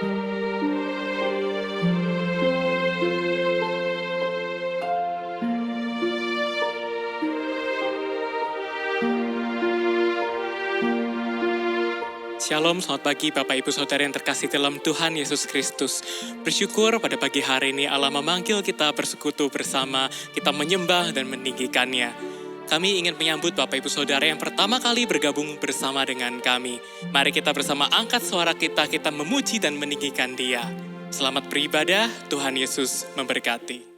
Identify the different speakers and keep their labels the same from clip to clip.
Speaker 1: Shalom, selamat pagi Bapak Ibu Saudara yang terkasih dalam Tuhan Yesus Kristus. Bersyukur pada pagi hari ini Allah memanggil kita bersekutu bersama, kita menyembah dan meninggikannya. Kami ingin menyambut Bapak Ibu Saudara yang pertama kali bergabung bersama dengan kami. Mari kita bersama angkat suara kita memuji dan meninggikan Dia. Selamat beribadah, Tuhan Yesus memberkati.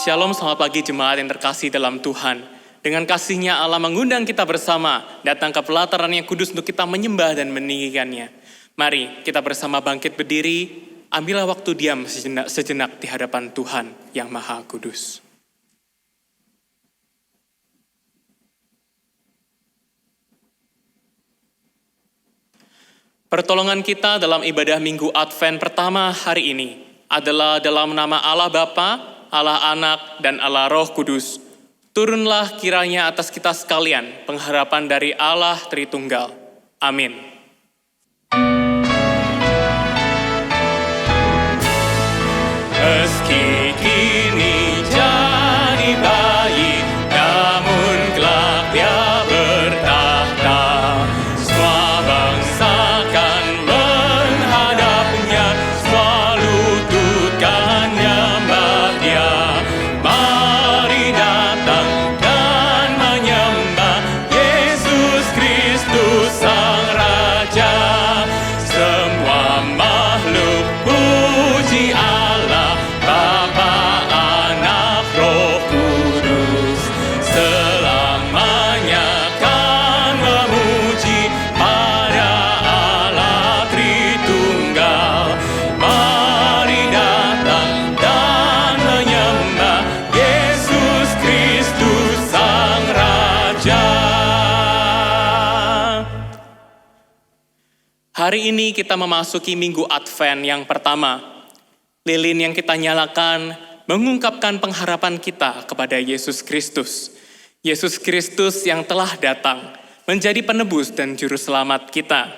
Speaker 1: Shalom, selamat pagi jemaat yang terkasih dalam Tuhan. Dengan kasih-Nya Allah mengundang kita bersama datang ke pelataran yang kudus untuk kita menyembah dan meninggikannya. Mari kita bersama bangkit berdiri, ambillah waktu diam sejenak di hadapan Tuhan yang Maha Kudus. Pertolongan kita dalam ibadah Minggu Advent pertama hari ini adalah dalam nama Allah Bapa, Allah Anak, dan Allah Roh Kudus. Turunlah kiranya atas kita sekalian pengharapan dari Allah Tritunggal. Amin. Meski kini jadi bayi, namun kelak Dia bertahta. Semua bangsa kan menghadapnya, semua lututkan nyembah Dia. Mari datang dan menyembah Yesus Kristus Sang Raja. Semua makhluk puji Allah, Bapa, Anak, Roh Kudus. Selamanya kan memuji pada Allah Tritunggal. Mari datang dan menyembah Yesus Kristus Sang Raja. Hari ini kita memasuki Minggu Advent yang pertama. Lilin yang kita nyalakan mengungkapkan pengharapan kita kepada Yesus Kristus. Yesus Kristus yang telah datang menjadi penebus dan juru selamat kita.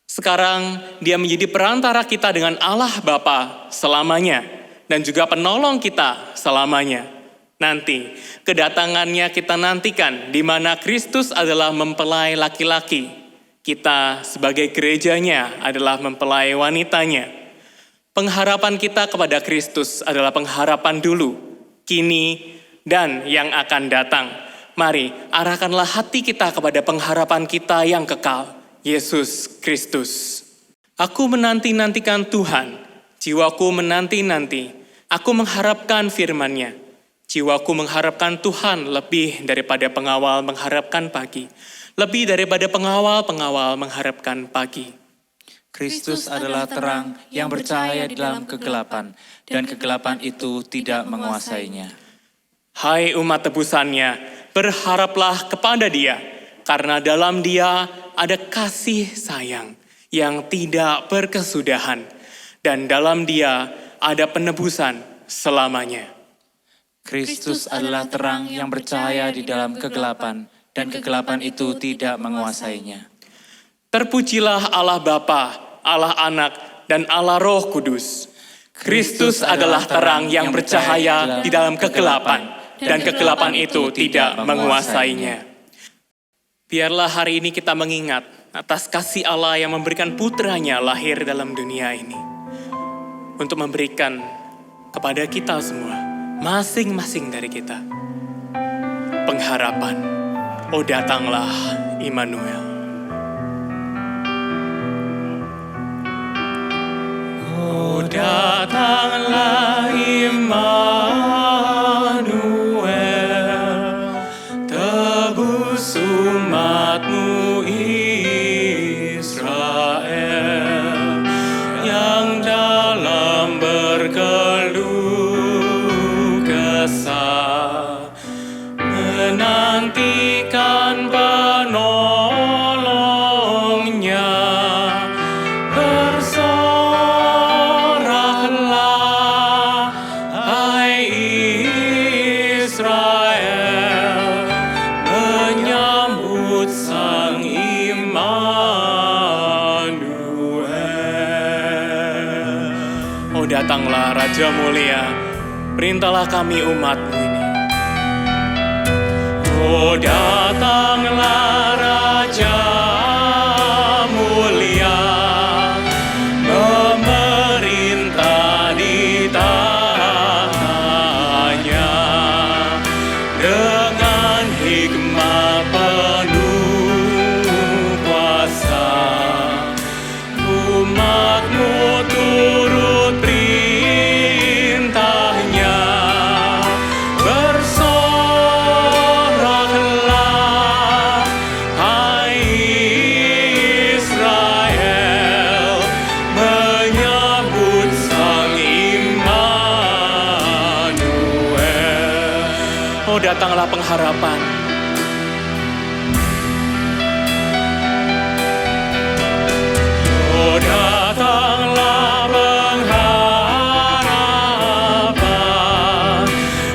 Speaker 1: Sekarang Dia menjadi perantara kita dengan Allah Bapa selamanya dan juga penolong kita selamanya. Nanti kedatangannya kita nantikan di mana Kristus adalah mempelai laki-laki. Kita sebagai gerejanya adalah mempelai wanitanya. Pengharapan kita kepada Kristus adalah pengharapan dulu, kini, dan yang akan datang. Mari arahkanlah hati kita kepada pengharapan kita yang kekal, Yesus Kristus. Aku menanti-nantikan Tuhan, jiwaku menanti-nanti. Aku mengharapkan firman-Nya. Jiwaku mengharapkan Tuhan lebih daripada pengawal mengharapkan pagi. Lebih daripada pengawal-pengawal mengharapkan pagi.
Speaker 2: Kristus adalah terang yang bercahaya di dalam kegelapan, dan kegelapan itu tidak menguasainya.
Speaker 1: Hai umat tebusannya, berharaplah kepada Dia, karena dalam Dia ada kasih sayang yang tidak berkesudahan, dan dalam Dia ada penebusan selamanya.
Speaker 2: Kristus adalah terang yang bercahaya di dalam kegelapan, dan kegelapan itu tidak menguasainya.
Speaker 1: Terpujilah Allah Bapa, Allah Anak, dan Allah Roh Kudus. Kristus adalah terang yang bercahaya di dalam kegelapan, dan kegelapan itu tidak menguasainya. Biarlah hari ini kita mengingat atas kasih Allah yang memberikan putranya lahir dalam dunia ini, untuk memberikan kepada kita semua, masing-masing dari kita, pengharapan. Oh datanglah Immanuel. Oh datanglah Immanuel, tebus umatmu Israel, yang dalam berkeluh kesah menantikan penolongnya. Oh datanglah Raja Mulia, perintahlah kami umat-Mu ini. Oh datanglah Raja Mulia, memerintah di tahtanya, dengan hikmat penuh kuasa. Umat-Mu turut perintahnya, bersoraklah, hai Israel, menyambut Sang Immanuel. Oh datanglah pengharapan. Oh datanglah pengharapan,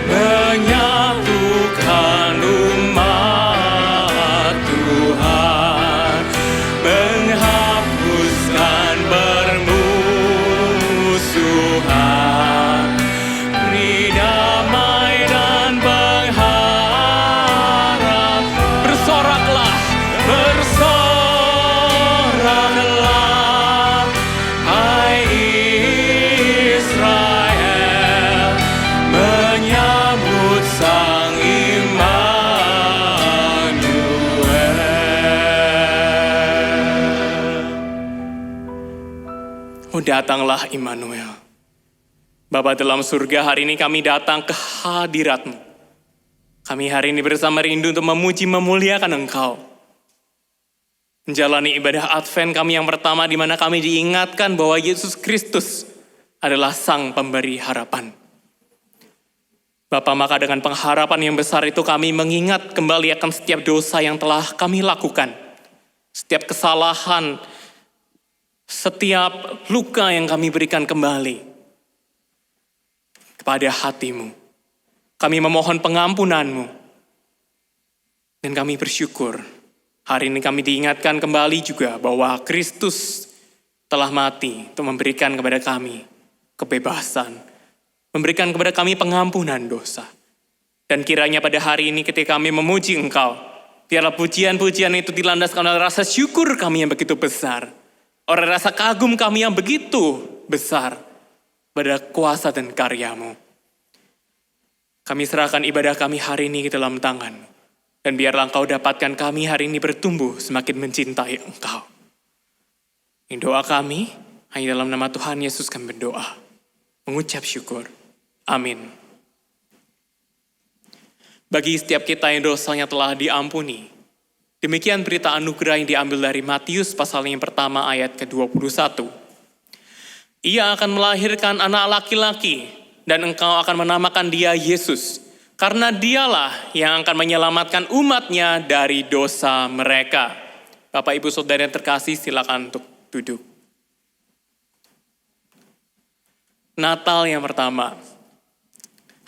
Speaker 1: menyatukan umat Tuhan, menghapuskan permusuhan, beri damai dan pengharap. Bersoraklah, bersoraklah, hai Israel, menyambut Sang Immanuel. Oh datanglah Immanuel. Bapa dalam surga, hari ini kami datang ke hadirat-Mu. Kami hari ini bersama rindu untuk memuji memuliakan Engkau. Menjalani ibadah Advent kami yang pertama, di mana kami diingatkan bahwa Yesus Kristus adalah Sang Pemberi harapan. Bapa, maka dengan pengharapan yang besar itu kami mengingat kembali akan setiap dosa yang telah kami lakukan. Setiap kesalahan, setiap luka yang kami berikan kembali kepada hati-Mu. Kami memohon pengampunan-Mu. Dan kami bersyukur hari ini kami diingatkan kembali juga bahwa Kristus telah mati untuk memberikan kepada kami kebebasan, memberikan kepada kami pengampunan dosa. Dan kiranya pada hari ini ketika kami memuji Engkau, biarlah pujian-pujian itu dilandaskan oleh rasa syukur kami yang begitu besar, oleh rasa kagum kami yang begitu besar pada kuasa dan karya-Mu. Kami serahkan ibadah kami hari ini ke dalam tangan-Mu. Dan biarlah Engkau dapatkan kami hari ini bertumbuh semakin mencintai Engkau. Ini doa kami, hanya dalam nama Tuhan Yesus kami berdoa. Mengucap syukur. Amin. Bagi setiap kita yang dosanya telah diampuni, Demikian berita anugerah yang diambil dari Matius pasal yang pertama ayat ke-21. Ia akan melahirkan anak laki-laki dan engkau akan menamakan dia Yesus. Karena dialah yang akan menyelamatkan umatnya dari dosa mereka. Bapak Ibu Saudara yang terkasih, silakan untuk duduk. Natal yang pertama.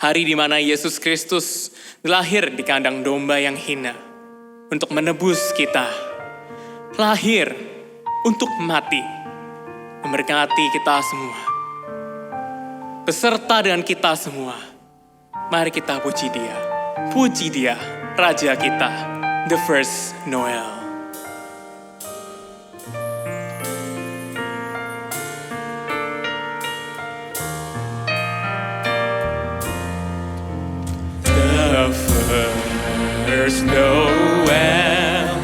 Speaker 1: Hari di mana Yesus Kristus lahir di kandang domba yang hina untuk menebus kita. Lahir untuk mati, memberkati kita semua. Beserta dengan kita semua, mari kita puji Dia. Puji Dia, Raja kita, the first Noel. First Noel,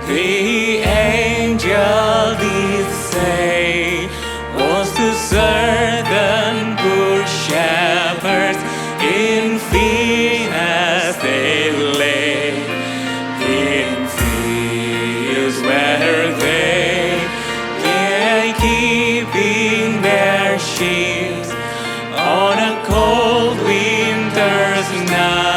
Speaker 1: the angel did say, was to certain poor shepherds in field as they lay, in fields where they lay keeping their sheep on a cold winter's night.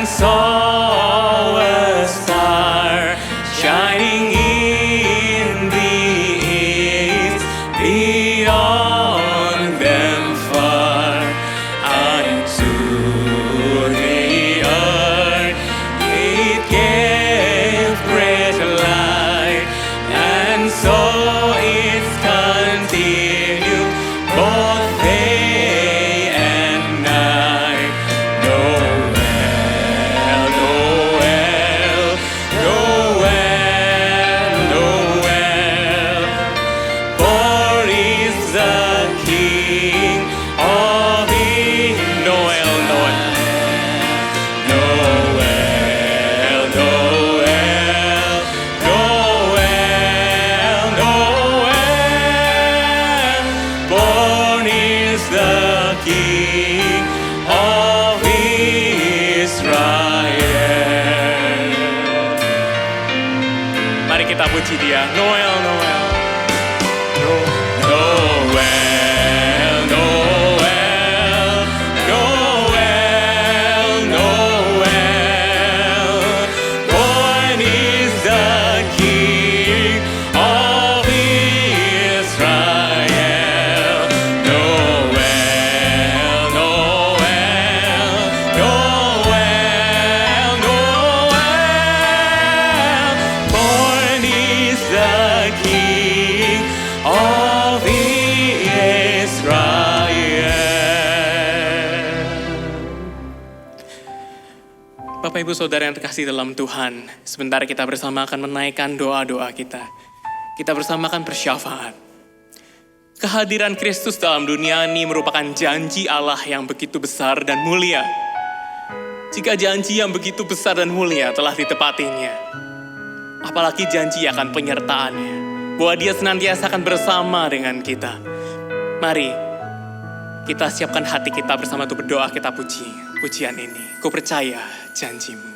Speaker 1: Saw a star shining in the east, beyond them far unto the earth. It gave great light, and so it continued both day and night. Mari kita puji Dia. Noel, Noel. Noel, Noel, Noel, Noel. Born is the King of Israel. Noel, Noel, Noel, Noel. Born is the King of Israel. Bapak Ibu Saudara yang terkasih dalam Tuhan, sebentar kita bersama akan menaikkan doa-doa kita. Kita bersama akan bersyafaat. Kehadiran Kristus dalam dunia ini merupakan janji Allah yang begitu besar dan mulia. Jika janji yang begitu besar dan mulia telah ditepatinya, apalagi janji akan penyertaannya, bahwa Dia senantiasa akan bersama dengan kita. Mari kita siapkan hati kita bersama untuk berdoa, kita puji pujian ini. Ku percaya janji-Mu.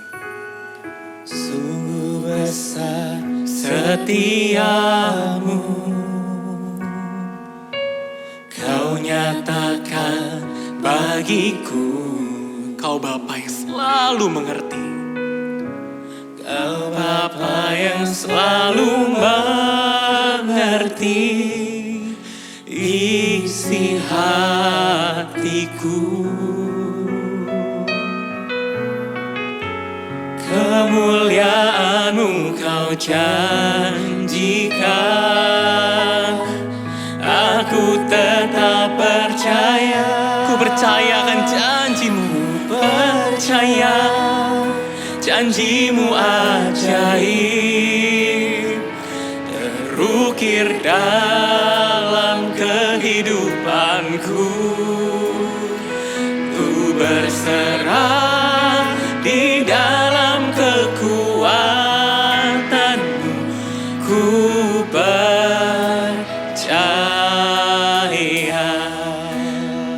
Speaker 2: Sungguh besar
Speaker 1: Setiamu Kau nyatakan bagiku. Kau Bapa yang selalu mengerti. Kau Bapa yang selalu mengerti isi hatiku. Kemuliaan-Mu Kau janjikan. Aku tetap percaya. Ku percaya akan janji-Mu. Percaya janjimu ajaib terukir dalam kehidupanku. Ku berserah di dalam kekuatanmu, ku percaya.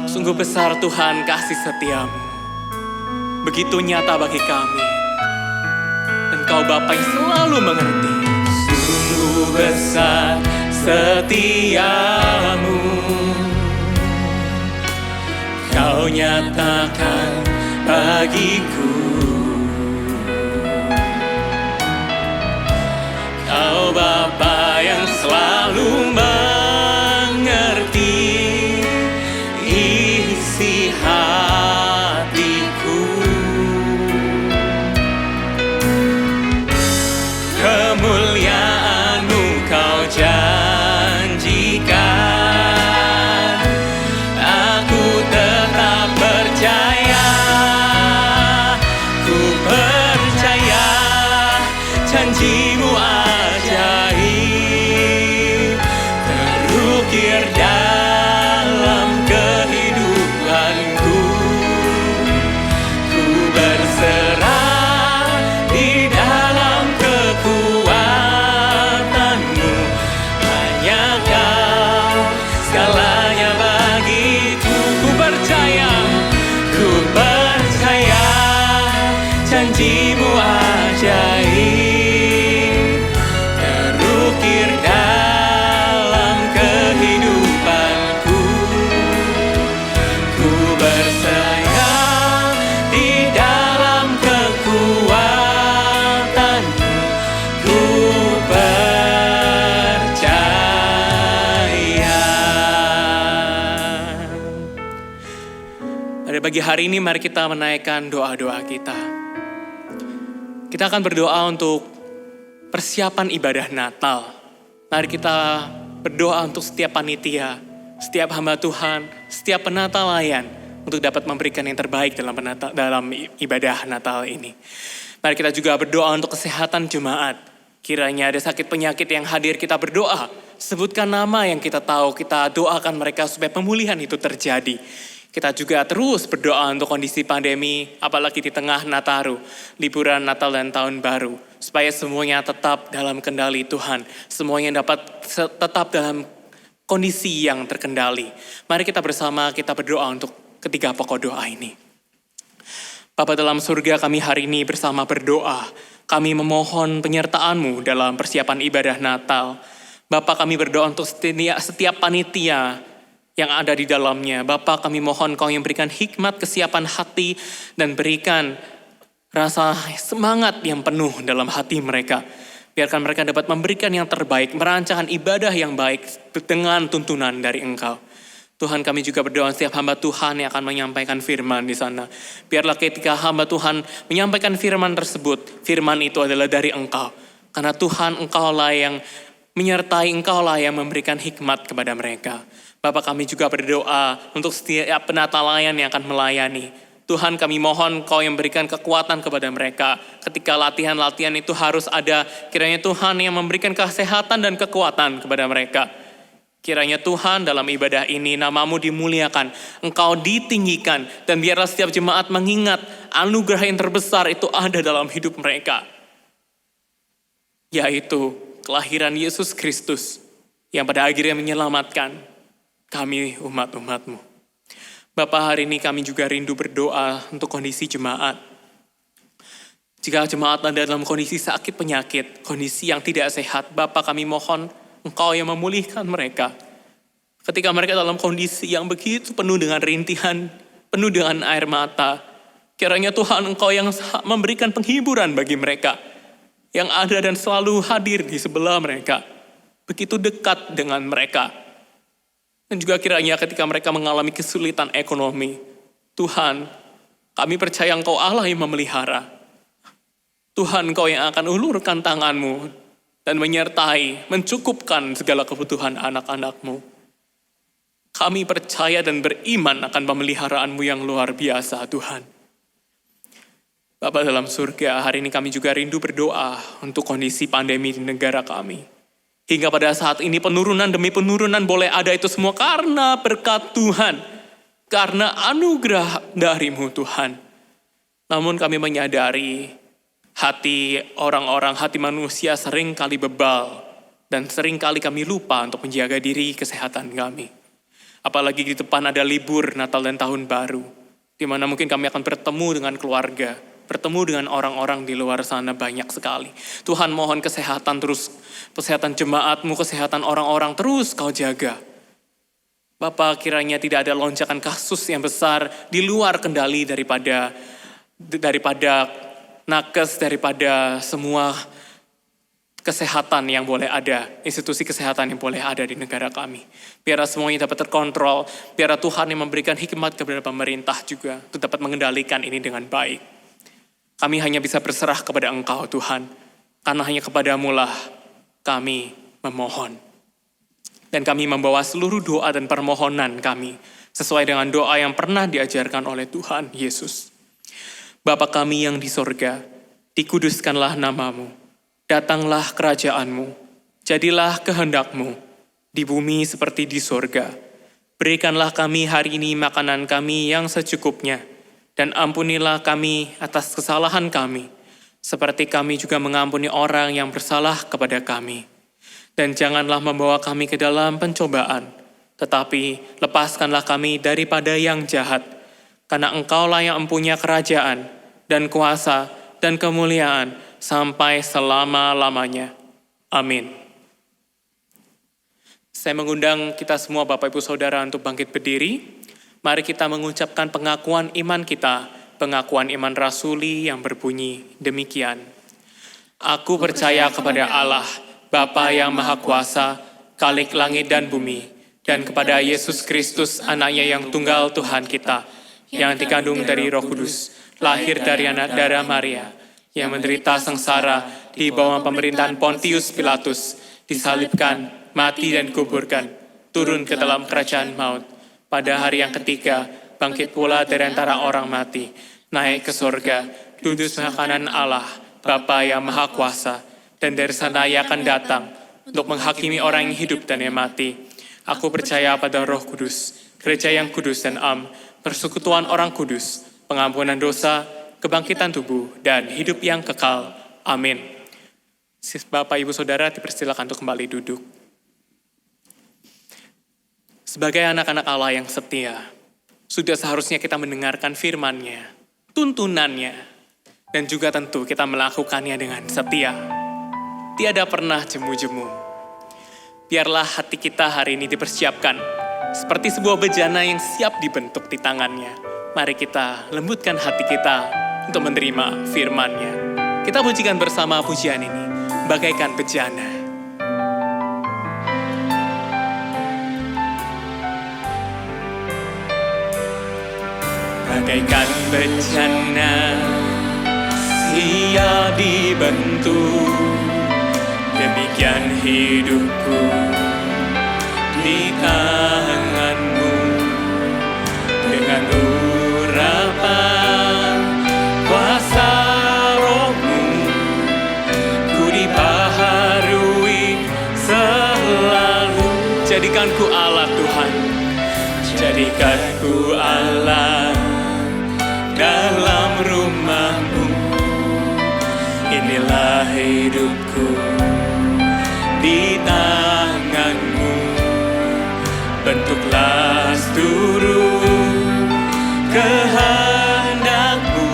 Speaker 1: Sungguh besar Tuhan kasih setiamu, begitu nyata bagi kami. Engkau Bapa yang selalu mengerti. Sungguh besar setiamu, Kau nyatakan bagiku. Kau Bapa yang selalu mengerti isi hatiku. Kemuliaan-Mu Kau janjikan, aku tetap percaya. Ku percaya janji-Mu ajaib terukir dalam kehidupanku. Ku berserah di dalam kekuatan-Mu, hanya Kau segalanya bagiku. Ku percaya janji-Mu ajaib terukir dalam kehidupanku. Ku bersayap di dalam kekuatan-Mu, ku percaya. Pada pagi hari ini mari kita menaikkan doa-doa kita. Kita akan berdoa untuk persiapan ibadah Natal. Mari kita berdoa untuk setiap panitia, setiap hamba Tuhan, setiap penata layan untuk dapat memberikan yang terbaik dalam ibadah Natal ini. Mari kita juga berdoa untuk kesehatan jemaat. Kiranya ada sakit penyakit yang hadir, kita berdoa. Sebutkan nama yang kita tahu, kita doakan mereka supaya pemulihan itu terjadi. Kita juga terus berdoa untuk kondisi pandemi, apalagi di tengah Nataru, liburan Natal dan Tahun Baru. Supaya semuanya tetap dalam kendali Tuhan. Semuanya dapat tetap dalam kondisi yang terkendali. Mari kita bersama kita berdoa untuk ketiga pokok doa ini. Bapa dalam surga, kami hari ini bersama berdoa. Kami memohon penyertaan-Mu dalam persiapan ibadah Natal. Bapa, kami berdoa untuk setiap panitia yang ada di dalamnya. Bapa, kami mohon Kau yang berikan hikmat, kesiapan hati, dan berikan rasa semangat yang penuh dalam hati mereka. Biarkan mereka dapat memberikan yang terbaik, merancangkan ibadah yang baik dengan tuntunan dari Engkau. Tuhan, kami juga berdoa setiap hamba Tuhan yang akan menyampaikan firman di sana. Biarlah ketika hamba Tuhan menyampaikan firman tersebut, firman itu adalah dari Engkau. Karena Tuhan, Engkaulah yang menyertai, Engkaulah yang memberikan hikmat kepada mereka. Bapak, kami juga berdoa untuk setiap penata layan yang akan melayani. Tuhan, kami mohon Kau yang berikan kekuatan kepada mereka. Ketika latihan-latihan itu harus ada, kiranya Tuhan yang memberikan kesehatan dan kekuatan kepada mereka. Kiranya Tuhan dalam ibadah ini nama-Mu dimuliakan, Engkau ditinggikan, dan biarlah setiap jemaat mengingat anugerah yang terbesar itu ada dalam hidup mereka. Yaitu kelahiran Yesus Kristus yang pada akhirnya menyelamatkan kami umat-umat-Mu. Bapa, hari ini kami juga rindu berdoa untuk kondisi jemaat. Jika jemaat ada dalam kondisi sakit penyakit, kondisi yang tidak sehat, Bapa, kami mohon Engkau yang memulihkan mereka. Ketika mereka dalam kondisi yang begitu penuh dengan rintihan, penuh dengan air mata, kiranya Tuhan Engkau yang memberikan penghiburan bagi mereka, yang ada dan selalu hadir di sebelah mereka, begitu dekat dengan mereka. Dan juga kiranya ketika mereka mengalami kesulitan ekonomi, Tuhan, kami percaya Engkau Allah yang memelihara. Tuhan, Engkau yang akan ulurkan tangan-Mu dan menyertai, mencukupkan segala kebutuhan anak-anak-Mu. Kami percaya dan beriman akan pemeliharaan-Mu yang luar biasa, Tuhan. Bapa dalam surga, hari ini kami juga rindu berdoa untuk kondisi pandemi di negara kami. Hingga pada saat ini penurunan demi penurunan boleh ada, itu semua karena berkat Tuhan. Karena anugerah dari-Mu Tuhan. Namun kami menyadari hati orang-orang, hati manusia sering kali bebal. Dan sering kali kami lupa untuk menjaga diri kesehatan kami. Apalagi di depan ada libur Natal dan Tahun Baru. Di mana mungkin kami akan bertemu dengan keluarga. Bertemu dengan orang-orang di luar sana banyak sekali. Tuhan mohon kesehatan terus, kesehatan jemaat-Mu, kesehatan orang-orang terus Kau jaga. Bapa, kiranya tidak ada lonjakan kasus yang besar di luar kendali daripada nakes, daripada semua kesehatan yang boleh ada, institusi kesehatan yang boleh ada di negara kami. Biar semuanya dapat terkontrol, biar Tuhan yang memberikan hikmat kepada pemerintah juga untuk dapat mengendalikan ini dengan baik. Kami hanya bisa berserah kepada Engkau Tuhan, karena hanya kepadamu lah kami memohon. Dan kami membawa seluruh doa dan permohonan kami sesuai dengan doa yang pernah diajarkan oleh Tuhan Yesus. Bapa kami yang di sorga, dikuduskanlah namamu, datanglah kerajaan-Mu, jadilah kehendak-Mu, di bumi seperti di sorga. Berikanlah kami hari ini makanan kami yang secukupnya, dan ampunilah kami atas kesalahan kami, seperti kami juga mengampuni orang yang bersalah kepada kami. Dan janganlah membawa kami ke dalam pencobaan, tetapi lepaskanlah kami daripada yang jahat, karena Engkaulah yang mempunyai kerajaan, dan kuasa, dan kemuliaan, sampai selama-lamanya. Amin. Saya mengundang kita semua Bapak Ibu Saudara untuk bangkit berdiri. Mari kita mengucapkan pengakuan iman kita, pengakuan iman rasuli yang berbunyi demikian. Aku percaya kepada Allah, Bapa yang Maha Kuasa, Khalik langit dan bumi, dan kepada Yesus Kristus, anaknya yang tunggal Tuhan kita, yang dikandung dari Roh Kudus, lahir dari anak darah Maria, yang menderita sengsara di bawah pemerintahan Pontius Pilatus, disalibkan, mati dan kuburkan, turun ke dalam kerajaan maut. Pada hari yang ketiga, bangkit pula dari antara orang mati, naik ke sorga, duduk sebelah kanan Allah, Bapa yang Maha Kuasa, dan dari sana Ia akan datang untuk menghakimi orang yang hidup dan yang mati. Aku percaya pada Roh Kudus, gereja yang kudus dan persekutuan orang kudus, pengampunan dosa, kebangkitan tubuh, dan hidup yang kekal. Amin. Bapak, Ibu, Saudara dipersilakan untuk kembali duduk. Sebagai anak-anak Allah yang setia, sudah seharusnya kita mendengarkan firman-Nya, tuntunannya, dan juga tentu kita melakukannya dengan setia. Tiada pernah jemu-jemu. Biarlah hati kita hari ini dipersiapkan, seperti sebuah bejana yang siap dibentuk di tangannya. Mari kita lembutkan hati kita untuk menerima firman-Nya. Kita pujikan bersama pujian ini, bagaikan bejana. Bagaikan bejana siap dibentuk, demikian hidupku di tangan-Mu. Dengan urapan kuasa Roh-Mu, ku dibaharui selalu. Jadikan ku Allah Tuhan, jadikan ku Allah dalam rumah-Mu. Inilah hidupku di tangan-Mu. Bentuklah seluruh kehendak-Mu,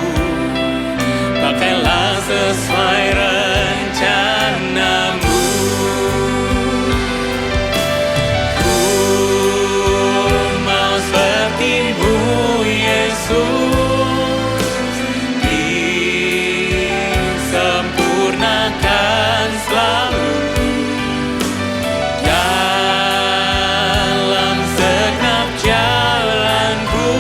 Speaker 1: pakailah sesuai rencana-Mu. Ku mau seperti-Mu Yesus, disempurnakan selalu dalam segenap jalanku,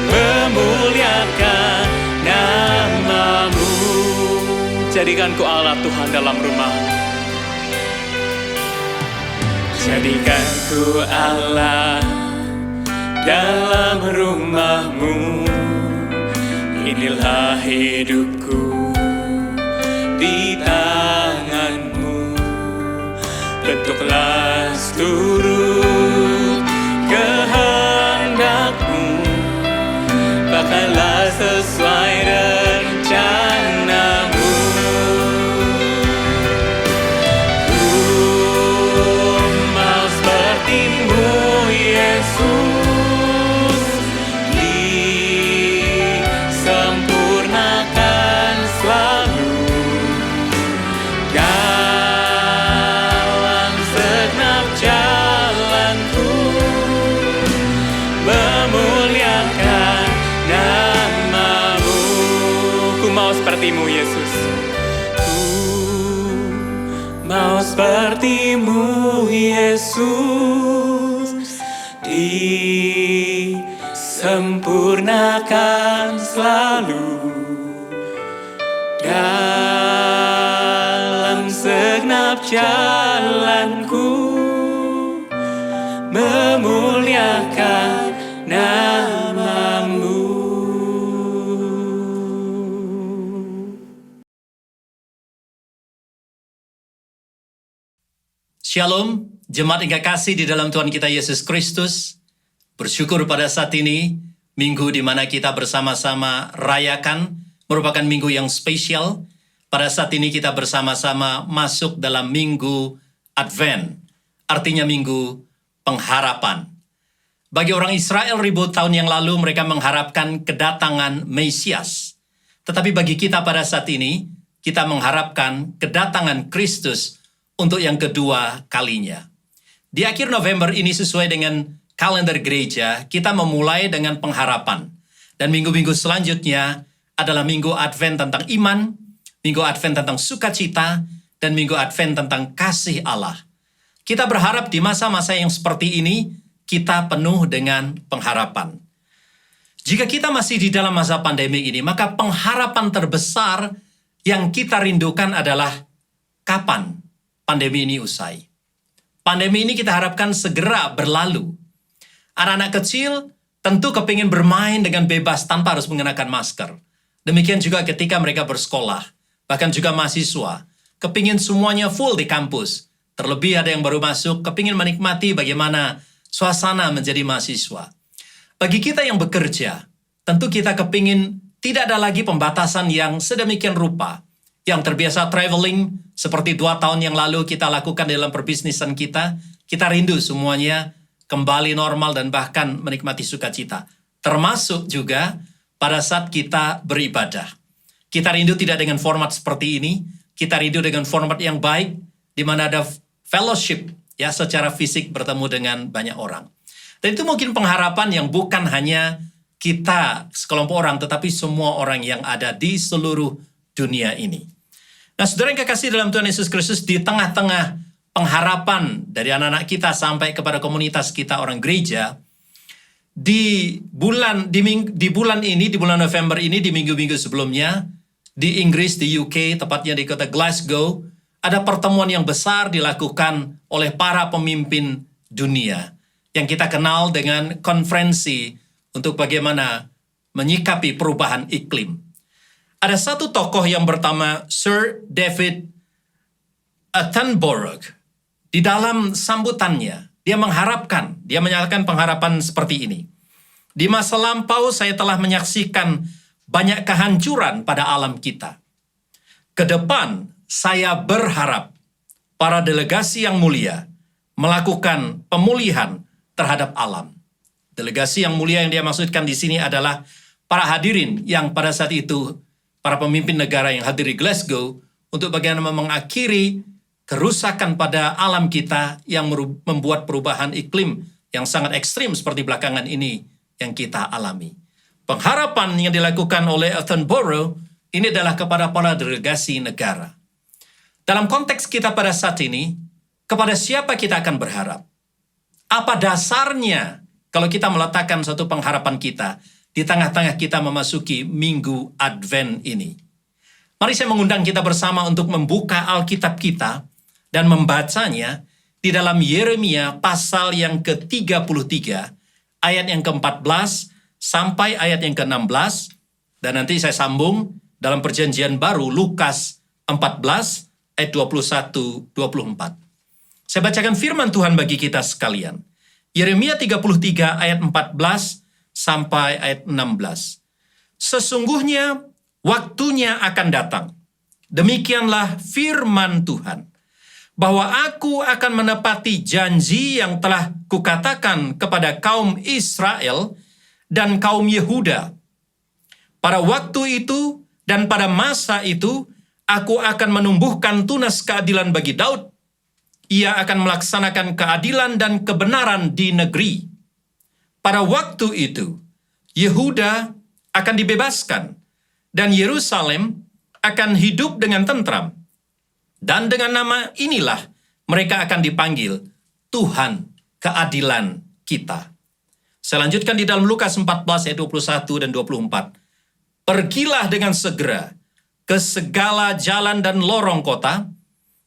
Speaker 1: memuliakan nama-Mu. Jadikan ku Allah Tuhan dalam rumah-Mu. Jadikan ku Allah dalam rumah-Mu. Ini ambillah hidupku di tangan-Mu, bentuklah seluruh kehendak-Mu, pakailah sesuai rencana-Mu. Ku mau seperti-Mu, Yesus, disempurnakan selalu dalam segenap jalanku, memuliakan nama-Mu. Ku mau seperti-Mu, Yesus. Ku mau seperti-Mu, Yesus, disempurnakan selalu dalam segenap jalanku, memuliakan nama-Mu.
Speaker 3: Shalom, jemaat yang kasih di dalam Tuhan kita Yesus Kristus. Bersyukur pada saat ini, minggu di mana kita bersama-sama rayakan, merupakan minggu yang spesial. Pada saat ini kita bersama-sama masuk dalam minggu Advent, artinya minggu pengharapan. Bagi orang Israel ribu tahun yang lalu, mereka mengharapkan kedatangan Mesias. Tetapi bagi kita pada saat ini, kita mengharapkan kedatangan Kristus untuk yang kedua kalinya. Di akhir November ini sesuai dengan kalender gereja, kita memulai dengan pengharapan. Dan minggu-minggu selanjutnya adalah minggu Advent tentang iman, minggu Advent tentang sukacita, dan minggu Advent tentang kasih Allah. Kita berharap di masa-masa yang seperti ini, kita penuh dengan pengharapan. Jika kita masih di dalam masa pandemi ini, maka pengharapan terbesar yang kita rindukan adalah kapan pandemi ini usai. Pandemi ini kita harapkan segera berlalu. Anak-anak kecil tentu kepingin bermain dengan bebas tanpa harus mengenakan masker. Demikian juga ketika mereka bersekolah, bahkan juga mahasiswa, kepingin semuanya full di kampus. Terlebih ada yang baru masuk, kepingin menikmati bagaimana suasana menjadi mahasiswa. Bagi kita yang bekerja, tentu kita kepingin tidak ada lagi pembatasan yang sedemikian rupa. Yang terbiasa traveling, seperti 2 tahun yang lalu kita lakukan dalam perbisnisan kita rindu semuanya kembali normal dan bahkan menikmati sukacita. Termasuk juga pada saat kita beribadah. Kita rindu tidak dengan format seperti ini, kita rindu dengan format yang baik, di mana ada fellowship, ya secara fisik bertemu dengan banyak orang. Dan itu mungkin pengharapan yang bukan hanya kita sekelompok orang, tetapi semua orang yang ada di seluruh dunia ini. Nah, saudara yang kekasih dalam Tuhan Yesus Kristus, di tengah-tengah pengharapan dari anak-anak kita sampai kepada komunitas kita orang gereja, di bulan ini, di bulan November ini, di minggu-minggu sebelumnya, di Inggris, di UK, tepatnya di kota Glasgow, ada pertemuan yang besar dilakukan oleh para pemimpin dunia, yang kita kenal dengan konferensi untuk bagaimana menyikapi perubahan iklim. Ada satu tokoh yang bernama Sir David Attenborough. Di dalam sambutannya, dia menyatakan pengharapan seperti ini. Di masa lampau saya telah menyaksikan banyak kehancuran pada alam kita. Ke depan, saya berharap para delegasi yang mulia melakukan pemulihan terhadap alam. Delegasi yang mulia yang dia maksudkan di sini adalah para hadirin yang pada saat itu para pemimpin negara yang hadir di Glasgow untuk bagaimana mengakhiri kerusakan pada alam kita yang membuat perubahan iklim yang sangat ekstrim seperti belakangan ini yang kita alami. Pengharapan yang dilakukan oleh Attenborough ini adalah kepada para delegasi negara. Dalam konteks kita pada saat ini, kepada siapa kita akan berharap? Apa dasarnya kalau kita meletakkan suatu pengharapan kita di tengah-tengah kita memasuki minggu Advent ini? Mari saya mengundang kita bersama untuk membuka Alkitab kita dan membacanya di dalam Yeremia pasal yang ke-33, ayat yang ke-14 sampai ayat yang ke-16, Dan nanti saya sambung dalam perjanjian baru Lukas 14 ayat 21-24. Saya bacakan firman Tuhan bagi kita sekalian. Yeremia 33 ayat 14 sampai ayat 16. Sesungguhnya waktunya akan datang. Demikianlah firman Tuhan, bahwa aku akan menepati janji yang telah kukatakan kepada kaum Israel dan kaum Yehuda. Pada waktu itu dan pada masa itu, aku akan menumbuhkan tunas keadilan bagi Daud. Ia akan melaksanakan keadilan dan kebenaran di negeri. Pada waktu itu, Yehuda akan dibebaskan, dan Yerusalem akan hidup dengan tentram. Dan dengan nama inilah mereka akan dipanggil Tuhan keadilan kita. Saya lanjutkan di dalam Lukas 14 ayat 21 dan 24. Pergilah dengan segera ke segala jalan dan lorong kota,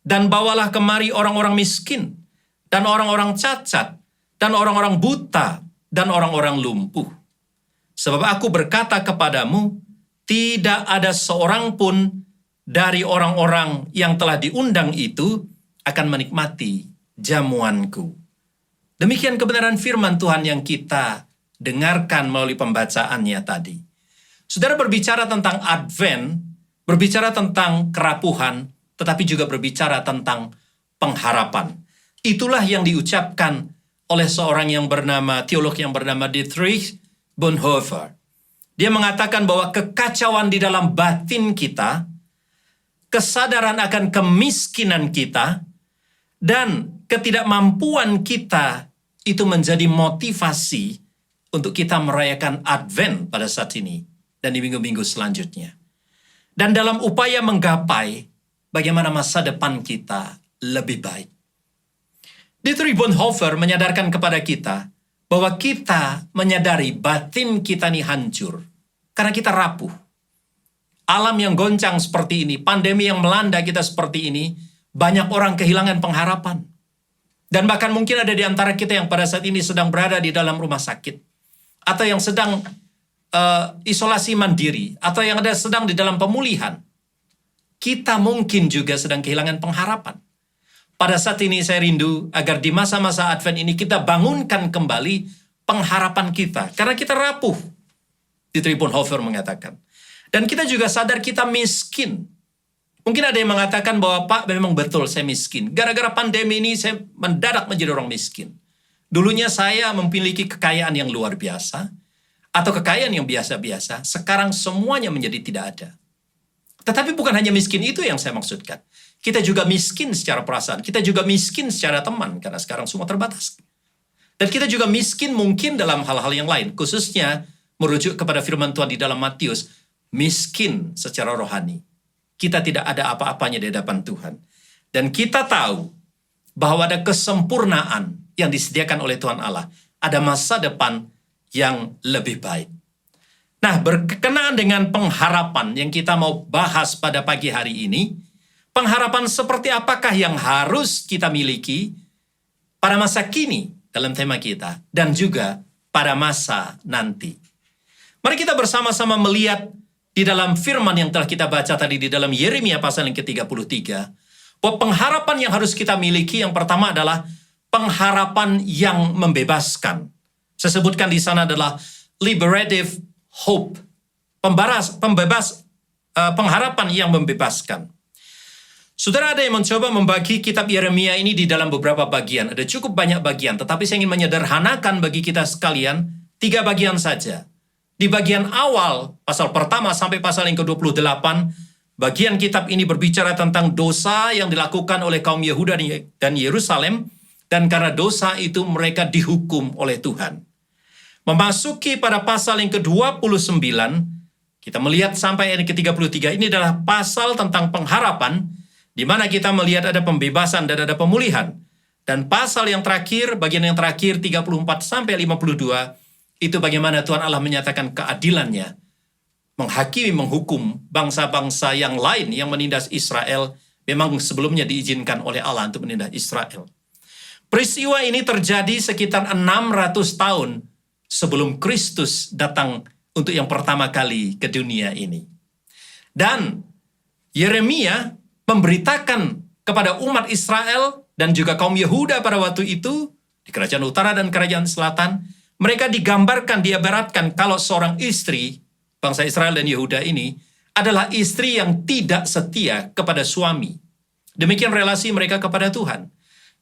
Speaker 3: dan bawalah kemari orang-orang miskin, dan orang-orang cacat, dan orang-orang buta, dan orang-orang lumpuh. Sebab aku berkata kepadamu, tidak ada seorang pun dari orang-orang yang telah diundang itu akan menikmati jamuanku. Demikian kebenaran firman Tuhan yang kita dengarkan melalui pembacaannya tadi. Saudara, berbicara tentang Advent, berbicara tentang kerapuhan, tetapi juga berbicara tentang pengharapan. Itulah yang diucapkan oleh seorang teolog yang bernama Dietrich Bonhoeffer. Dia mengatakan bahwa kekacauan di dalam batin kita, kesadaran akan kemiskinan kita, dan ketidakmampuan kita itu menjadi motivasi untuk kita merayakan Advent pada saat ini dan di minggu-minggu selanjutnya. Dan dalam upaya menggapai bagaimana masa depan kita lebih baik. Dietrich Bonhoeffer menyadarkan kepada kita bahwa kita menyadari batin kita ini hancur karena kita rapuh. Alam yang goncang seperti ini, pandemi yang melanda kita seperti ini, banyak orang kehilangan pengharapan. Dan bahkan mungkin ada di antara kita yang pada saat ini sedang berada di dalam rumah sakit, atau yang sedang isolasi mandiri, atau yang sedang di dalam pemulihan. Kita mungkin juga sedang kehilangan pengharapan. Pada saat ini saya rindu agar di masa-masa Advent ini kita bangunkan kembali pengharapan kita. Karena kita rapuh. Dietrich Bonhoeffer mengatakan. Dan kita juga sadar kita miskin. Mungkin ada yang mengatakan bahwa Pak memang betul saya miskin. Gara-gara pandemi ini saya mendadak menjadi orang miskin. Dulunya saya memiliki kekayaan yang luar biasa. Atau kekayaan yang biasa-biasa. Sekarang semuanya menjadi tidak ada. Tetapi bukan hanya miskin itu yang saya maksudkan. Kita juga miskin secara perasaan. Kita juga miskin secara teman. Karena sekarang semua terbatas. Dan kita juga miskin mungkin dalam hal-hal yang lain. Khususnya merujuk kepada firman Tuhan di dalam Matius. Miskin secara rohani. Kita tidak ada apa-apanya di hadapan Tuhan. Dan kita tahu bahwa ada kesempurnaan yang disediakan oleh Tuhan Allah. Ada masa depan yang lebih baik. Nah, berkenaan dengan pengharapan yang kita mau bahas pada pagi hari ini, pengharapan seperti apakah yang harus kita miliki pada masa kini dalam tema kita, dan juga pada masa nanti. Mari kita bersama-sama melihat di dalam firman yang telah kita baca tadi di dalam Yeremia pasal yang ke-33, bahwa pengharapan yang harus kita miliki yang pertama adalah pengharapan yang membebaskan. Saya sebutkan di sana adalah liberative hope, pengharapan yang membebaskan. Saudara, ada yang mencoba membagi kitab Yeremia ini di dalam beberapa bagian. Ada cukup banyak bagian, tetapi saya ingin menyederhanakan bagi kita sekalian 3 bagian saja. Di bagian awal, pasal pertama sampai pasal yang ke-28, bagian kitab ini berbicara tentang dosa yang dilakukan oleh kaum Yehuda dan Yerusalem, dan karena dosa itu mereka dihukum oleh Tuhan. Memasuki pada pasal yang ke-29, kita melihat sampai ayat ke-33, ini adalah pasal tentang pengharapan, di mana kita melihat ada pembebasan dan ada pemulihan. Dan pasal yang terakhir, bagian yang terakhir, 34 sampai 52, itu bagaimana Tuhan Allah menyatakan keadilannya, menghakimi, menghukum bangsa-bangsa yang lain yang menindas Israel, memang sebelumnya diizinkan oleh Allah untuk menindas Israel. Peristiwa ini terjadi sekitar 600 tahun sebelum Kristus datang untuk yang pertama kali ke dunia ini. Dan Yeremia memberitakan kepada umat Israel dan juga kaum Yehuda pada waktu itu, di kerajaan utara dan kerajaan selatan, mereka digambarkan, diibaratkan kalau seorang istri, bangsa Israel dan Yehuda ini, adalah istri yang tidak setia kepada suami. Demikian relasi mereka kepada Tuhan.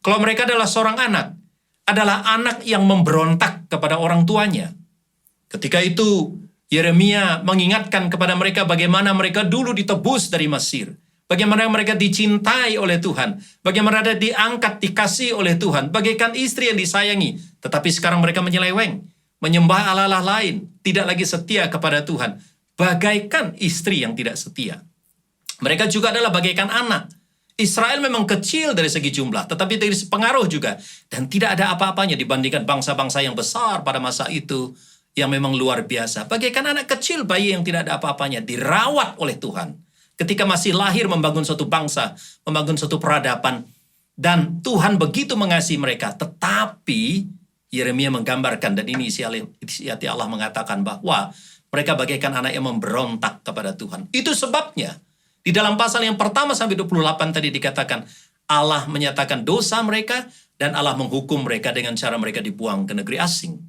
Speaker 3: Kalau mereka adalah seorang anak, adalah anak yang memberontak kepada orang tuanya. Ketika itu, Yeremia mengingatkan kepada mereka bagaimana mereka dulu ditebus dari Mesir. Bagaimana mereka dicintai oleh Tuhan. Bagaimana mereka diangkat, dikasih oleh Tuhan. Bagaikan istri yang disayangi. Tetapi sekarang mereka menyeleweng. Menyembah Allah-Allah lain. Tidak lagi setia kepada Tuhan. Bagaikan istri yang tidak setia. Mereka juga adalah bagaikan anak. Israel memang kecil dari segi jumlah. Tetapi dari segi pengaruh juga. Dan tidak ada apa-apanya dibandingkan bangsa-bangsa yang besar pada masa itu. Yang memang luar biasa. Bagaikan anak kecil, bayi yang tidak ada apa-apanya. Dirawat oleh Tuhan. Ketika masih lahir membangun suatu bangsa, membangun suatu peradaban, dan Tuhan begitu mengasihi mereka. Tetapi Yeremia menggambarkan, dan ini isi hati Allah mengatakan bahwa mereka bagaikan anak yang memberontak kepada Tuhan. Itu sebabnya di dalam pasal yang pertama sampai 28 tadi dikatakan Allah menyatakan dosa mereka dan Allah menghukum mereka dengan cara mereka dibuang ke negeri asing.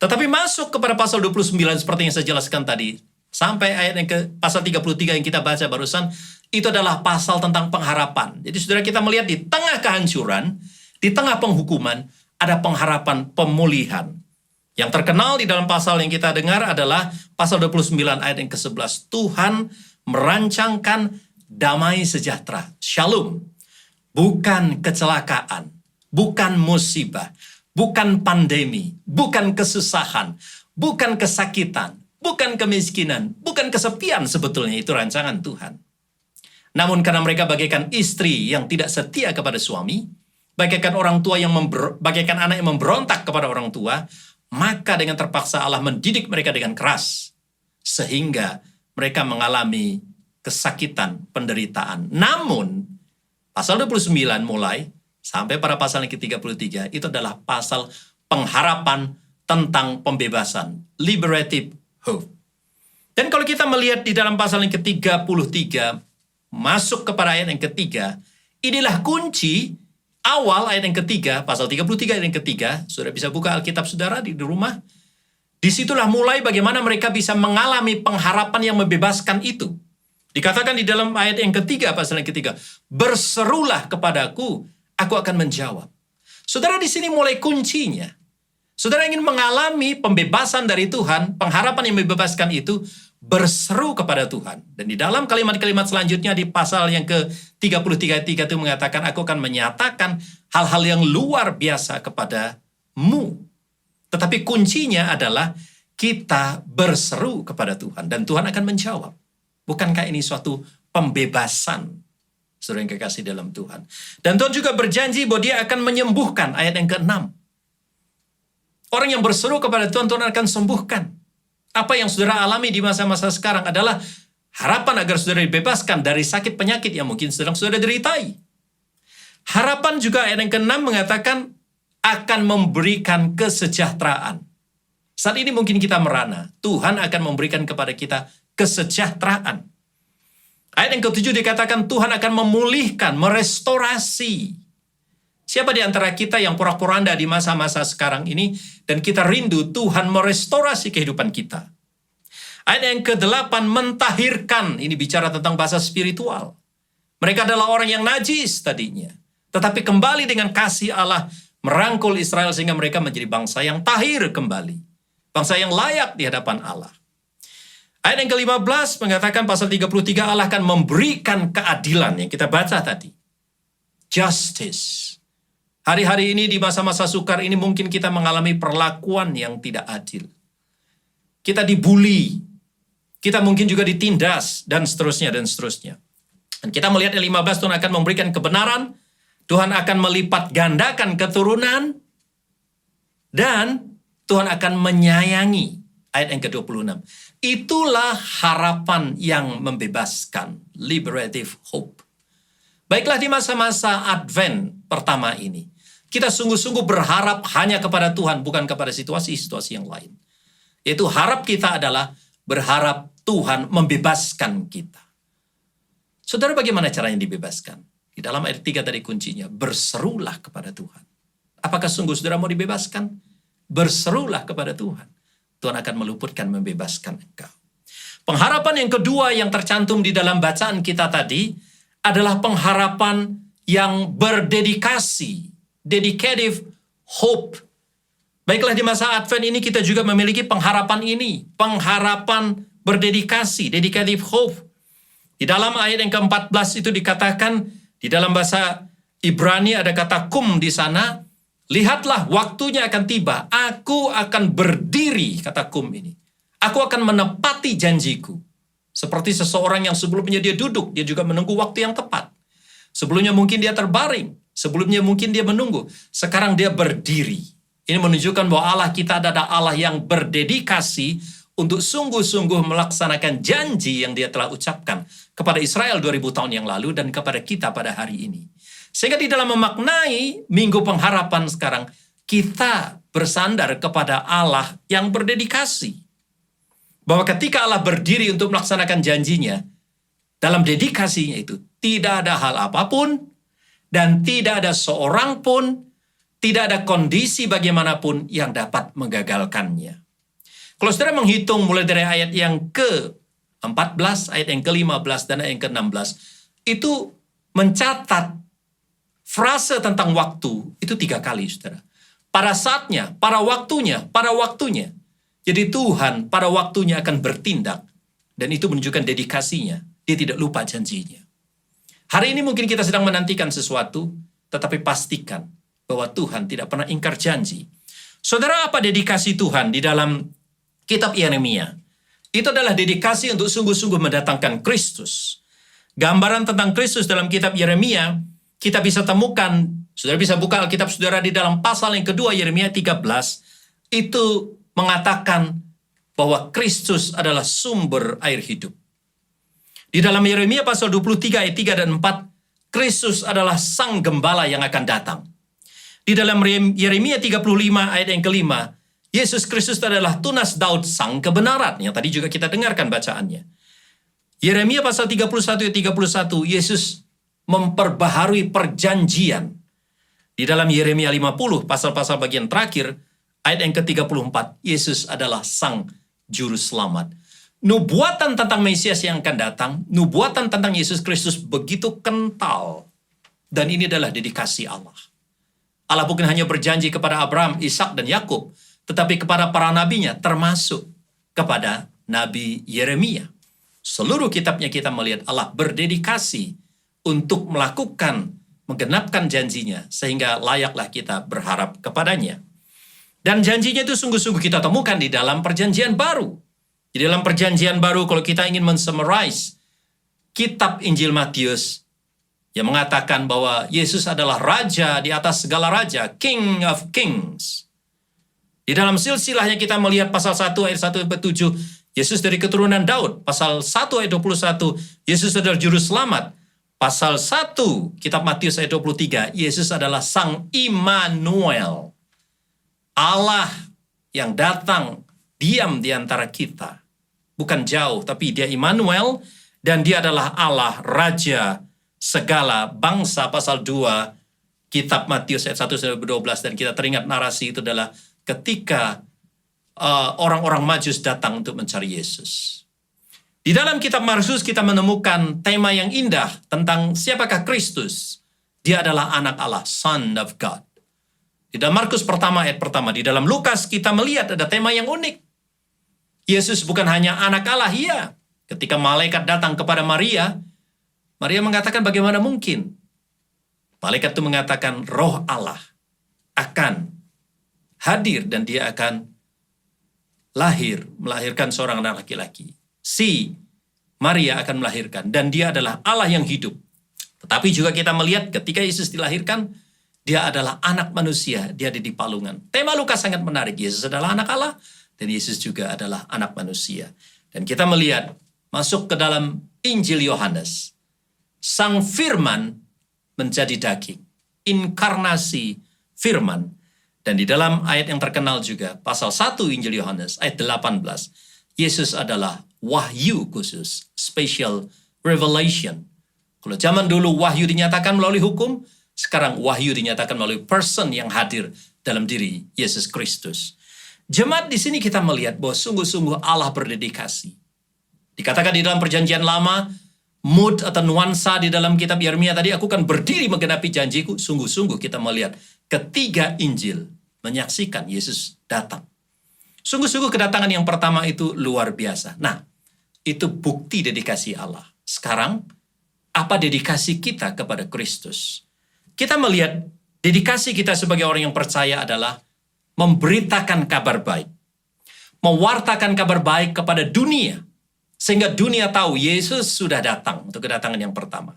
Speaker 3: Tetapi masuk kepada pasal 29 seperti yang saya jelaskan tadi, sampai ayat yang ke pasal 33 yang kita baca barusan, itu adalah pasal tentang pengharapan. Jadi saudara, kita melihat di tengah kehancuran, di tengah penghukuman, ada pengharapan pemulihan. Yang terkenal di dalam pasal yang kita dengar adalah pasal 29 ayat yang ke-11. Tuhan merancangkan damai sejahtera, shalom. Bukan kecelakaan, bukan musibah, bukan pandemi, bukan kesusahan, bukan kesakitan, bukan kemiskinan, bukan kesepian, sebetulnya itu rancangan Tuhan. Namun karena mereka bagaikan istri yang tidak setia kepada suami, bagaikan orang tua yang bagaikan anak yang memberontak kepada orang tua, maka dengan terpaksa Allah mendidik mereka dengan keras. Sehingga mereka mengalami kesakitan, penderitaan. Namun, pasal 29 mulai sampai pada pasal yang ke-33, itu adalah pasal pengharapan tentang pembebasan, liberative hope. Dan kalau kita melihat di dalam pasal yang ke-33, masuk kepada ayat yang ketiga, inilah kunci awal ayat yang ketiga, pasal 33 ayat yang ketiga, sudah bisa buka Alkitab saudara di rumah. Disitulah mulai bagaimana mereka bisa mengalami pengharapan yang membebaskan itu. Dikatakan di dalam ayat yang ketiga, pasal yang ketiga, berserulah kepadaku, aku akan menjawab. Saudara, di sini mulai kuncinya. Saudara ingin mengalami pembebasan dari Tuhan, pengharapan yang membebaskan itu, berseru kepada Tuhan. Dan di dalam kalimat-kalimat selanjutnya di pasal yang ke-33 ayat 3 itu mengatakan, aku akan menyatakan hal-hal yang luar biasa kepadamu. Tetapi kuncinya adalah kita berseru kepada Tuhan. Dan Tuhan akan menjawab. Bukankah ini suatu pembebasan? Saudara yang kekasih dalam Tuhan. Dan Tuhan juga berjanji bahwa dia akan menyembuhkan, ayat yang ke-6. Orang yang berseru kepada Tuhan, Tuhan akan sembuhkan. Apa yang saudara alami di masa-masa sekarang adalah harapan agar saudara dibebaskan dari sakit penyakit yang mungkin sedang saudara deritai. Harapan juga ayat yang ke-6 mengatakan akan memberikan kesejahteraan. Saat ini mungkin kita merana, Tuhan akan memberikan kepada kita kesejahteraan. Ayat yang ke-7 dikatakan Tuhan akan memulihkan, merestorasi. Siapa di antara kita yang porak-poranda di masa-masa sekarang ini dan kita rindu Tuhan merestorasi kehidupan kita? Ayat yang ke-8 mentahirkan, ini bicara tentang bahasa spiritual. Mereka adalah orang yang najis tadinya, tetapi kembali dengan kasih Allah merangkul Israel sehingga mereka menjadi bangsa yang tahir kembali. Bangsa yang layak di hadapan Allah. Ayat yang ke-15 mengatakan pasal 33 Allah akan memberikan keadilan yang kita baca tadi. Justice. Hari-hari ini di masa-masa sukar ini mungkin kita mengalami perlakuan yang tidak adil. Kita dibully. Kita mungkin juga ditindas dan seterusnya dan seterusnya. Dan kita melihat ayat 15 Tuhan akan memberikan kebenaran. Tuhan akan melipat gandakan keturunan. Dan Tuhan akan menyayangi. Ayat yang ke-26. Itulah harapan yang membebaskan. Liberative hope. Baiklah di masa-masa Advent pertama ini. Kita sungguh-sungguh berharap hanya kepada Tuhan, bukan kepada situasi-situasi yang lain. Yaitu harap kita adalah berharap Tuhan membebaskan kita. Saudara, bagaimana caranya dibebaskan? Di dalam ayat 3 tadi kuncinya, berserulah kepada Tuhan. Apakah sungguh saudara mau dibebaskan? Berserulah kepada Tuhan. Tuhan akan meluputkan, membebaskan engkau. Pengharapan yang kedua yang tercantum di dalam bacaan kita tadi adalah pengharapan yang berdedikasi. Dedicative hope. Baiklah, di masa Advent ini kita juga memiliki pengharapan ini. Pengharapan berdedikasi, dedicative hope. Di dalam ayat yang ke-14 itu dikatakan, di dalam bahasa Ibrani ada kata kum di sana. Lihatlah, waktunya akan tiba. Aku akan berdiri, kata kum ini. Aku akan menepati janjiku. Seperti seseorang yang sebelumnya dia duduk, dia juga menunggu waktu yang tepat. Sebelumnya mungkin dia terbaring. Sebelumnya mungkin dia menunggu. Sekarang dia berdiri. Ini menunjukkan bahwa Allah kita adalah Allah yang berdedikasi untuk sungguh-sungguh melaksanakan janji yang dia telah ucapkan kepada Israel 2000 tahun yang lalu dan kepada kita pada hari ini. Sehingga di dalam memaknai Minggu Pengharapan sekarang, kita bersandar kepada Allah yang berdedikasi. Bahwa ketika Allah berdiri untuk melaksanakan janjinya, dalam dedikasinya itu tidak ada hal apapun dan tidak ada seorang pun, tidak ada kondisi bagaimanapun yang dapat menggagalkannya. Kalau saudara menghitung mulai dari ayat yang ke-14, ayat yang ke-15, dan ayat yang ke-16, itu mencatat frase tentang waktu itu 3 kali, saudara. Pada saatnya, pada waktunya, pada waktunya. Jadi Tuhan pada waktunya akan bertindak, dan itu menunjukkan dedikasinya. Dia tidak lupa janjinya. Hari ini mungkin kita sedang menantikan sesuatu, tetapi pastikan bahwa Tuhan tidak pernah ingkar janji. Saudara, apa dedikasi Tuhan di dalam kitab Yeremia? Itu adalah dedikasi untuk sungguh-sungguh mendatangkan Kristus. Gambaran tentang Kristus dalam kitab Yeremia, kita bisa temukan, saudara bisa buka Alkitab saudara di dalam pasal yang kedua, Yeremia 13, itu mengatakan bahwa Kristus adalah sumber air hidup. Di dalam Yeremia pasal 23 ayat 3 dan 4, Kristus adalah sang gembala yang akan datang. Di dalam Yeremia 35 ayat yang kelima, Yesus Kristus adalah tunas Daud sang kebenaran, yang tadi juga kita dengarkan bacaannya. Yeremia pasal 31 ayat 31, Yesus memperbaharui perjanjian. Di dalam Yeremia 50, pasal-pasal bagian terakhir, ayat yang ke-34, Yesus adalah sang juru selamat. Nubuatan tentang Mesias yang akan datang, nubuatan tentang Yesus Kristus begitu kental. Dan ini adalah dedikasi Allah. Allah bukan hanya berjanji kepada Abraham, Ishak, dan Yakub, tetapi kepada para nabinya, termasuk kepada Nabi Yeremia. Seluruh kitabnya kita melihat Allah berdedikasi untuk melakukan, menggenapkan janjinya, sehingga layaklah kita berharap kepadanya. Dan janjinya itu sungguh-sungguh kita temukan di dalam perjanjian baru. Di dalam perjanjian baru, kalau kita ingin men-summarize kitab Injil Matius, yang mengatakan bahwa Yesus adalah Raja di atas segala Raja, King of Kings. Di dalam silsilahnya kita melihat pasal 1 ayat 1 sampai 7, Yesus dari keturunan Daud. Pasal 1 ayat 21, Yesus adalah Juru Selamat. Pasal 1, kitab Matius ayat 23, Yesus adalah Sang Immanuel. Allah yang datang, diam di antara kita. Bukan jauh, tapi dia Immanuel, dan dia adalah Allah, Raja segala bangsa. Pasal 2, kitab Matius ayat 1-12, dan kita teringat narasi itu adalah ketika orang-orang Majus datang untuk mencari Yesus. Di dalam kitab Markus kita menemukan tema yang indah tentang siapakah Kristus. Dia adalah anak Allah, Son of God. Di dalam Markus pertama ayat pertama, di dalam Lukas kita melihat ada tema yang unik. Yesus bukan hanya anak Allah, iya. Ketika malaikat datang kepada Maria, Maria mengatakan bagaimana mungkin? Malaikat itu mengatakan Roh Allah akan hadir dan dia akan melahirkan seorang anak laki-laki. Si Maria akan melahirkan dan dia adalah Allah yang hidup. Tetapi juga kita melihat ketika Yesus dilahirkan, dia adalah anak manusia, dia ada di palungan. Tema Lukas sangat menarik, Yesus adalah anak Allah dan Yesus juga adalah anak manusia. Dan kita melihat masuk ke dalam Injil Yohanes, Sang Firman menjadi daging, inkarnasi Firman. Dan di dalam ayat yang terkenal juga, pasal 1 Injil Yohanes, ayat 18, Yesus adalah wahyu khusus, special revelation. Kalau zaman dulu wahyu dinyatakan melalui hukum, sekarang wahyu dinyatakan melalui person yang hadir dalam diri Yesus Kristus. Jemaat, di sini kita melihat bahwa sungguh-sungguh Allah berdedikasi. Dikatakan di dalam perjanjian lama, mood atau nuansa di dalam kitab Yeremia tadi, aku akan berdiri menggenapi janjiku. Sungguh-sungguh kita melihat ketiga Injil menyaksikan Yesus datang. Sungguh-sungguh kedatangan yang pertama itu luar biasa. Nah, itu bukti dedikasi Allah. Sekarang, apa dedikasi kita kepada Kristus? Kita melihat dedikasi kita sebagai orang yang percaya adalah memberitakan kabar baik. Mewartakan kabar baik kepada dunia. Sehingga dunia tahu Yesus sudah datang untuk kedatangan yang pertama.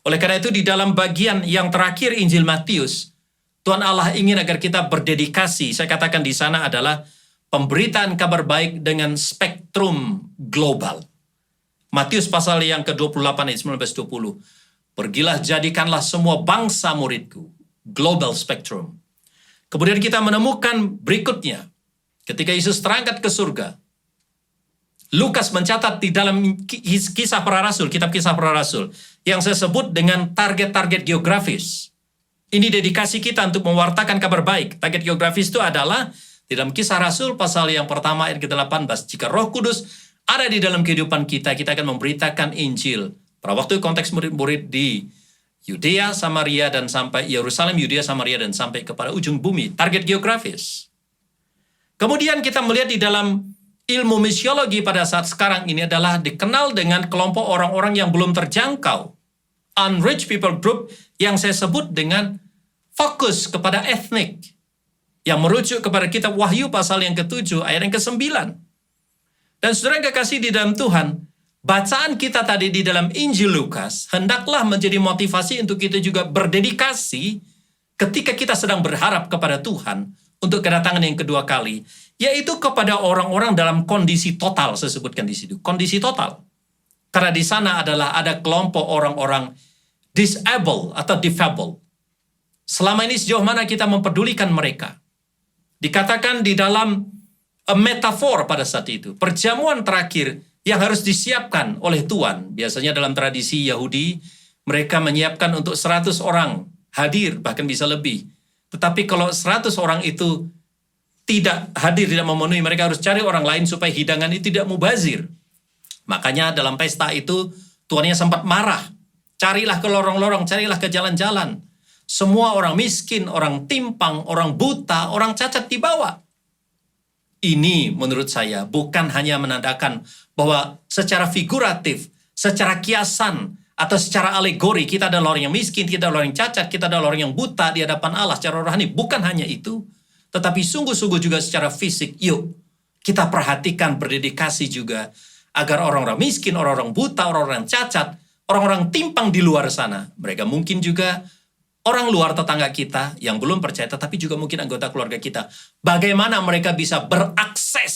Speaker 3: Oleh karena itu di dalam bagian yang terakhir Injil Matius, Tuhan Allah ingin agar kita berdedikasi. Saya katakan di sana adalah pemberitaan kabar baik dengan spektrum global. Matius pasal yang ke-28 ayat 19-20. Pergilah jadikanlah semua bangsa muridku. Global spectrum. Kemudian kita menemukan berikutnya. Ketika Yesus terangkat ke surga, Lukas mencatat di dalam kisah para rasul, kitab kisah para rasul, yang saya sebut dengan target-target geografis. Ini dedikasi kita untuk mewartakan kabar baik. Target geografis itu adalah di dalam kisah rasul pasal yang pertama ayat ke-18. Jika Roh Kudus ada di dalam kehidupan kita, kita akan memberitakan Injil. Pada waktu konteks murid-murid di Yudea, Samaria, dan sampai Yerusalem, Yudea, Samaria, dan sampai kepada ujung bumi. Target geografis. Kemudian kita melihat di dalam ilmu misiologi pada saat sekarang ini adalah dikenal dengan kelompok orang-orang yang belum terjangkau. Unreached people group yang saya sebut dengan fokus kepada etnik. Yang merujuk kepada kitab Wahyu pasal yang ke-7 ayat yang ke-9. Dan saudara yang kekasih di dalam Tuhan, bacaan kita tadi di dalam Injil Lukas hendaklah menjadi motivasi untuk kita juga berdedikasi ketika kita sedang berharap kepada Tuhan untuk kedatangan yang kedua kali, yaitu kepada orang-orang dalam kondisi total, saya sebutkan di situ, kondisi total. Karena di sana adalah ada kelompok orang-orang disabled atau difable. Selama ini sejauh mana kita mempedulikan mereka? Dikatakan di dalam metafor pada saat itu, perjamuan terakhir yang harus disiapkan oleh Tuhan. Biasanya dalam tradisi Yahudi, mereka menyiapkan untuk 100 orang hadir, bahkan bisa lebih. Tetapi kalau 100 orang itu tidak hadir, tidak memenuhi, mereka harus cari orang lain supaya hidangan itu tidak mubazir. Makanya dalam pesta itu, tuannya sempat marah. Carilah ke lorong-lorong, carilah ke jalan-jalan. Semua orang miskin, orang timpang, orang buta, orang cacat dibawa. Ini menurut saya bukan hanya menandakan bahwa secara figuratif, secara kiasan, atau secara alegori kita adalah orang yang miskin, kita adalah orang yang cacat, kita adalah orang yang buta di hadapan Allah secara rohani. Bukan hanya itu, tetapi sungguh-sungguh juga secara fisik. Yuk, kita perhatikan, berdedikasi juga agar orang-orang miskin, orang-orang buta, orang-orang cacat, orang-orang timpang di luar sana. Mereka mungkin juga orang luar tetangga kita yang belum percaya, tetapi juga mungkin anggota keluarga kita. Bagaimana mereka bisa berakses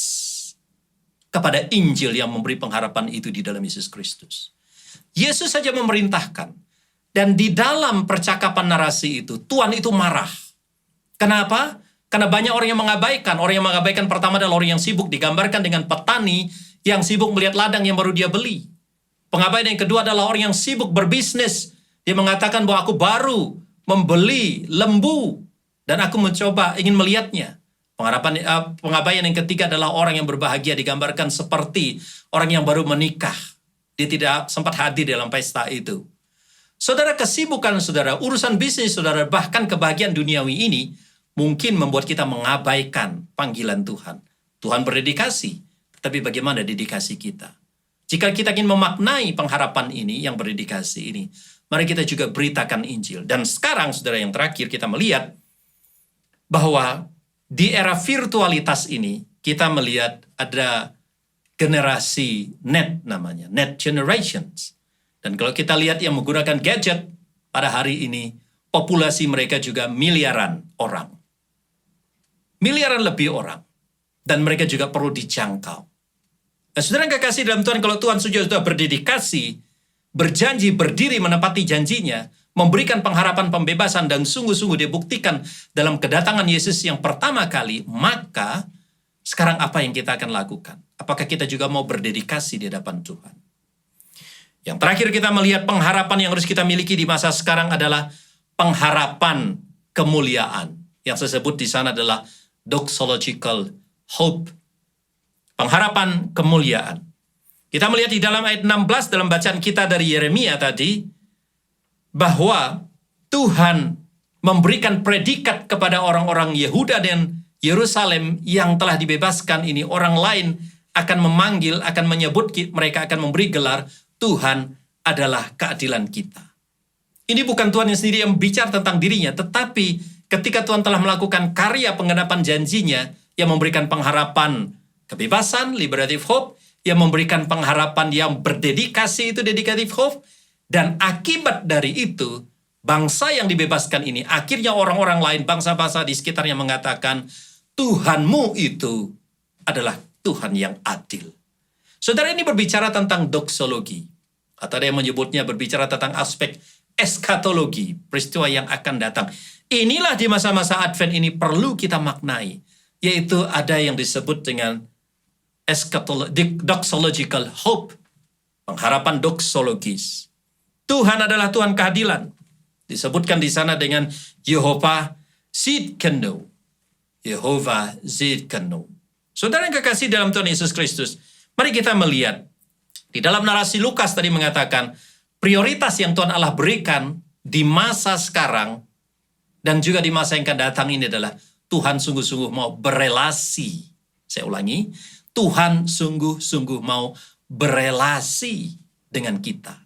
Speaker 3: kepada Injil yang memberi pengharapan itu di dalam Yesus Kristus. Yesus saja memerintahkan. Dan di dalam percakapan narasi itu, Tuhan itu marah. Kenapa? Karena banyak orang yang mengabaikan. Orang yang mengabaikan pertama adalah orang yang sibuk, digambarkan dengan petani yang sibuk melihat ladang yang baru dia beli. Pengabaian yang kedua adalah orang yang sibuk berbisnis. Dia mengatakan bahwa aku baru membeli lembu dan aku mencoba ingin melihatnya. Pengabaian yang ketiga adalah orang yang berbahagia, digambarkan seperti orang yang baru menikah. Dia tidak sempat hadir dalam pesta itu. Saudara, kesibukan saudara, urusan bisnis saudara, bahkan kebahagiaan duniawi ini mungkin membuat kita mengabaikan panggilan Tuhan. Tuhan berdedikasi, tapi bagaimana dedikasi kita? Jika kita ingin memaknai pengharapan ini, yang berdedikasi ini, mari kita juga beritakan Injil. Dan sekarang, saudara, yang terakhir kita melihat bahwa di era virtualitas ini, kita melihat ada generasi net namanya, net generations. Dan kalau kita lihat yang menggunakan gadget pada hari ini, populasi mereka juga miliaran orang. Miliaran lebih orang. Dan mereka juga perlu dijangkau. Nah, saudara yang kekasih dalam Tuhan, kalau Tuhan sudah berdedikasi, berjanji berdiri menepati janjinya, memberikan pengharapan pembebasan dan sungguh-sungguh dibuktikan dalam kedatangan Yesus yang pertama kali, maka sekarang apa yang kita akan lakukan? Apakah kita juga mau berdedikasi di hadapan Tuhan? Yang terakhir kita melihat pengharapan yang harus kita miliki di masa sekarang adalah pengharapan kemuliaan. Yang saya sebut di sana adalah doxological hope. Pengharapan kemuliaan. Kita melihat di dalam ayat 16 dalam bacaan kita dari Yeremia tadi, bahwa Tuhan memberikan predikat kepada orang-orang Yehuda dan Yerusalem yang telah dibebaskan ini. Orang lain akan memanggil, akan menyebut, mereka akan memberi gelar, Tuhan adalah keadilan kita. Ini bukan Tuhan yang sendiri yang bicara tentang dirinya, tetapi ketika Tuhan telah melakukan karya penggenapan janjinya, yang memberikan pengharapan kebebasan, liberative hope, yang memberikan pengharapan yang berdedikasi, itu dedicative hope, dan akibat dari itu, bangsa yang dibebaskan ini, akhirnya orang-orang lain, bangsa-bangsa di sekitarnya mengatakan, Tuhanmu itu adalah Tuhan yang adil. Saudara, ini berbicara tentang doksologi, atau ada yang menyebutnya berbicara tentang aspek eskatologi, peristiwa yang akan datang. Inilah di masa-masa Advent ini perlu kita maknai, yaitu ada yang disebut dengan doxological hope, pengharapan doksologis. Tuhan adalah Tuhan keadilan. Disebutkan di sana dengan Yehovah Zidkenu. Yehovah Zidkenu. Saudara yang kekasih dalam Tuhan Yesus Kristus, mari kita melihat di dalam narasi Lukas tadi mengatakan prioritas yang Tuhan Allah berikan di masa sekarang dan juga di masa yang akan datang ini adalah Tuhan sungguh-sungguh mau berelasi. Saya ulangi, Tuhan sungguh-sungguh mau berelasi dengan kita.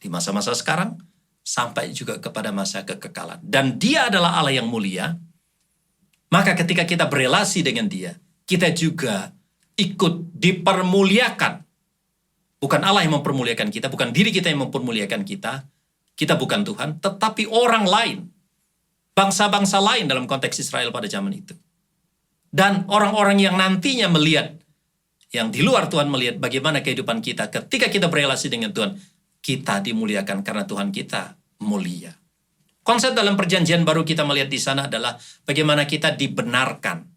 Speaker 3: Di masa-masa sekarang, sampai juga kepada masa kekekalan. Dan Dia adalah Allah yang mulia, maka ketika kita berelasi dengan Dia, kita juga ikut dipermuliakan. Bukan Allah yang mempermuliakan kita, bukan diri kita yang mempermuliakan kita bukan Tuhan, tetapi orang lain, bangsa-bangsa lain dalam konteks Israel pada zaman itu. Dan orang-orang yang nantinya melihat, yang di luar Tuhan melihat bagaimana kehidupan kita ketika kita berelasi dengan Tuhan, kita dimuliakan karena Tuhan kita mulia. Konsep dalam perjanjian baru kita melihat di sana adalah bagaimana kita dibenarkan,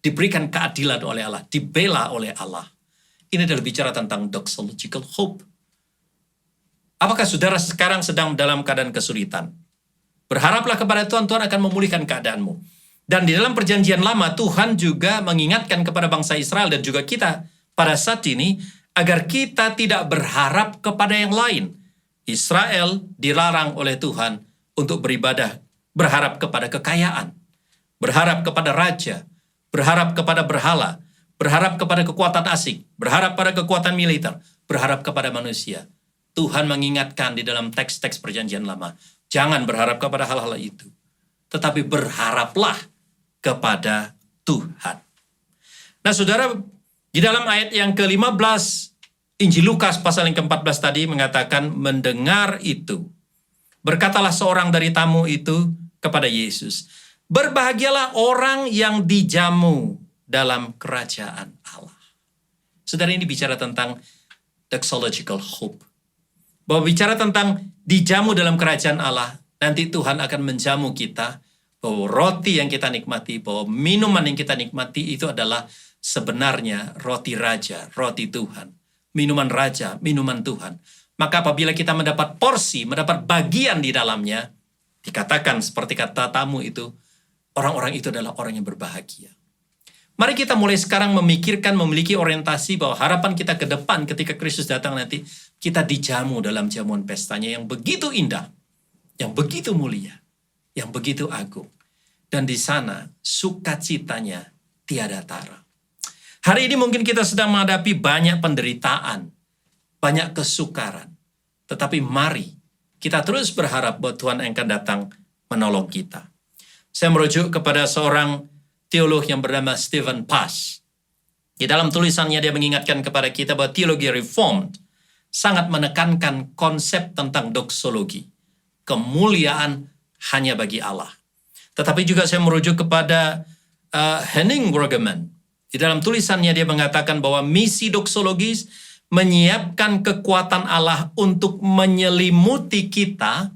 Speaker 3: diberikan keadilan oleh Allah, dibela oleh Allah. Ini adalah bicara tentang doxological hope. Apakah saudara sekarang sedang dalam keadaan kesulitan? Berharaplah kepada Tuhan, Tuhan akan memulihkan keadaanmu. Dan di dalam perjanjian lama, Tuhan juga mengingatkan kepada bangsa Israel dan juga kita pada saat ini, agar kita tidak berharap kepada yang lain. Israel dilarang oleh Tuhan untuk beribadah, berharap kepada kekayaan, berharap kepada raja, berharap kepada berhala, berharap kepada kekuatan asing, berharap pada kekuatan militer, berharap kepada manusia. Tuhan mengingatkan di dalam teks-teks perjanjian lama, jangan berharap kepada hal-hal itu, tetapi berharaplah kepada Tuhan. Nah saudara, di dalam ayat yang ke-15, Injil Lukas pasal yang ke-14 tadi mengatakan, mendengar itu, berkatalah seorang dari tamu itu kepada Yesus, berbahagialah orang yang dijamu dalam kerajaan Allah. Saudara, ini bicara tentang doxological hope. Bahwa bicara tentang dijamu dalam kerajaan Allah, nanti Tuhan akan menjamu kita, bahwa roti yang kita nikmati, bahwa minuman yang kita nikmati itu adalah sebenarnya roti raja, roti Tuhan. Minuman raja, minuman Tuhan. Maka apabila kita mendapat porsi, mendapat bagian di dalamnya, dikatakan seperti kata tamu itu, orang-orang itu adalah orang yang berbahagia. Mari kita mulai sekarang memikirkan, memiliki orientasi bahwa harapan kita ke depan ketika Kristus datang nanti, kita dijamu dalam jamuan pestanya yang begitu indah, yang begitu mulia, yang begitu agung. Dan di sana sukacitanya tiada tara. Hari ini mungkin kita sedang menghadapi banyak penderitaan, banyak kesukaran. Tetapi mari kita terus berharap bahwa Tuhan akan datang menolong kita. Saya merujuk kepada seorang teolog yang bernama Stephen Pass. Di dalam tulisannya dia mengingatkan kepada kita bahwa teologi Reformed sangat menekankan konsep tentang doksologi. Kemuliaan hanya bagi Allah. Tetapi juga saya merujuk kepada Henning Wurgeman. Di dalam tulisannya dia mengatakan bahwa misi doksologis menyiapkan kekuatan Allah untuk menyelimuti kita,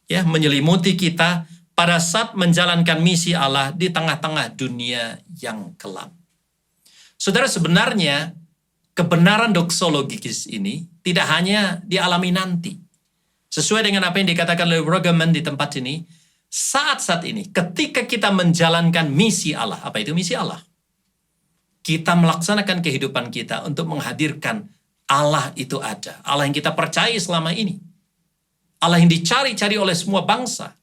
Speaker 3: ya, menyelimuti kita pada saat menjalankan misi Allah di tengah-tengah dunia yang gelap. Saudara, sebenarnya kebenaran doksologis ini tidak hanya dialami nanti. Sesuai dengan apa yang dikatakan oleh Brueggemann di tempat ini, saat-saat ini, ketika kita menjalankan misi Allah, apa itu misi Allah? Kita melaksanakan kehidupan kita untuk menghadirkan Allah itu ada. Allah yang kita percaya selama ini. Allah yang dicari-cari oleh semua bangsa.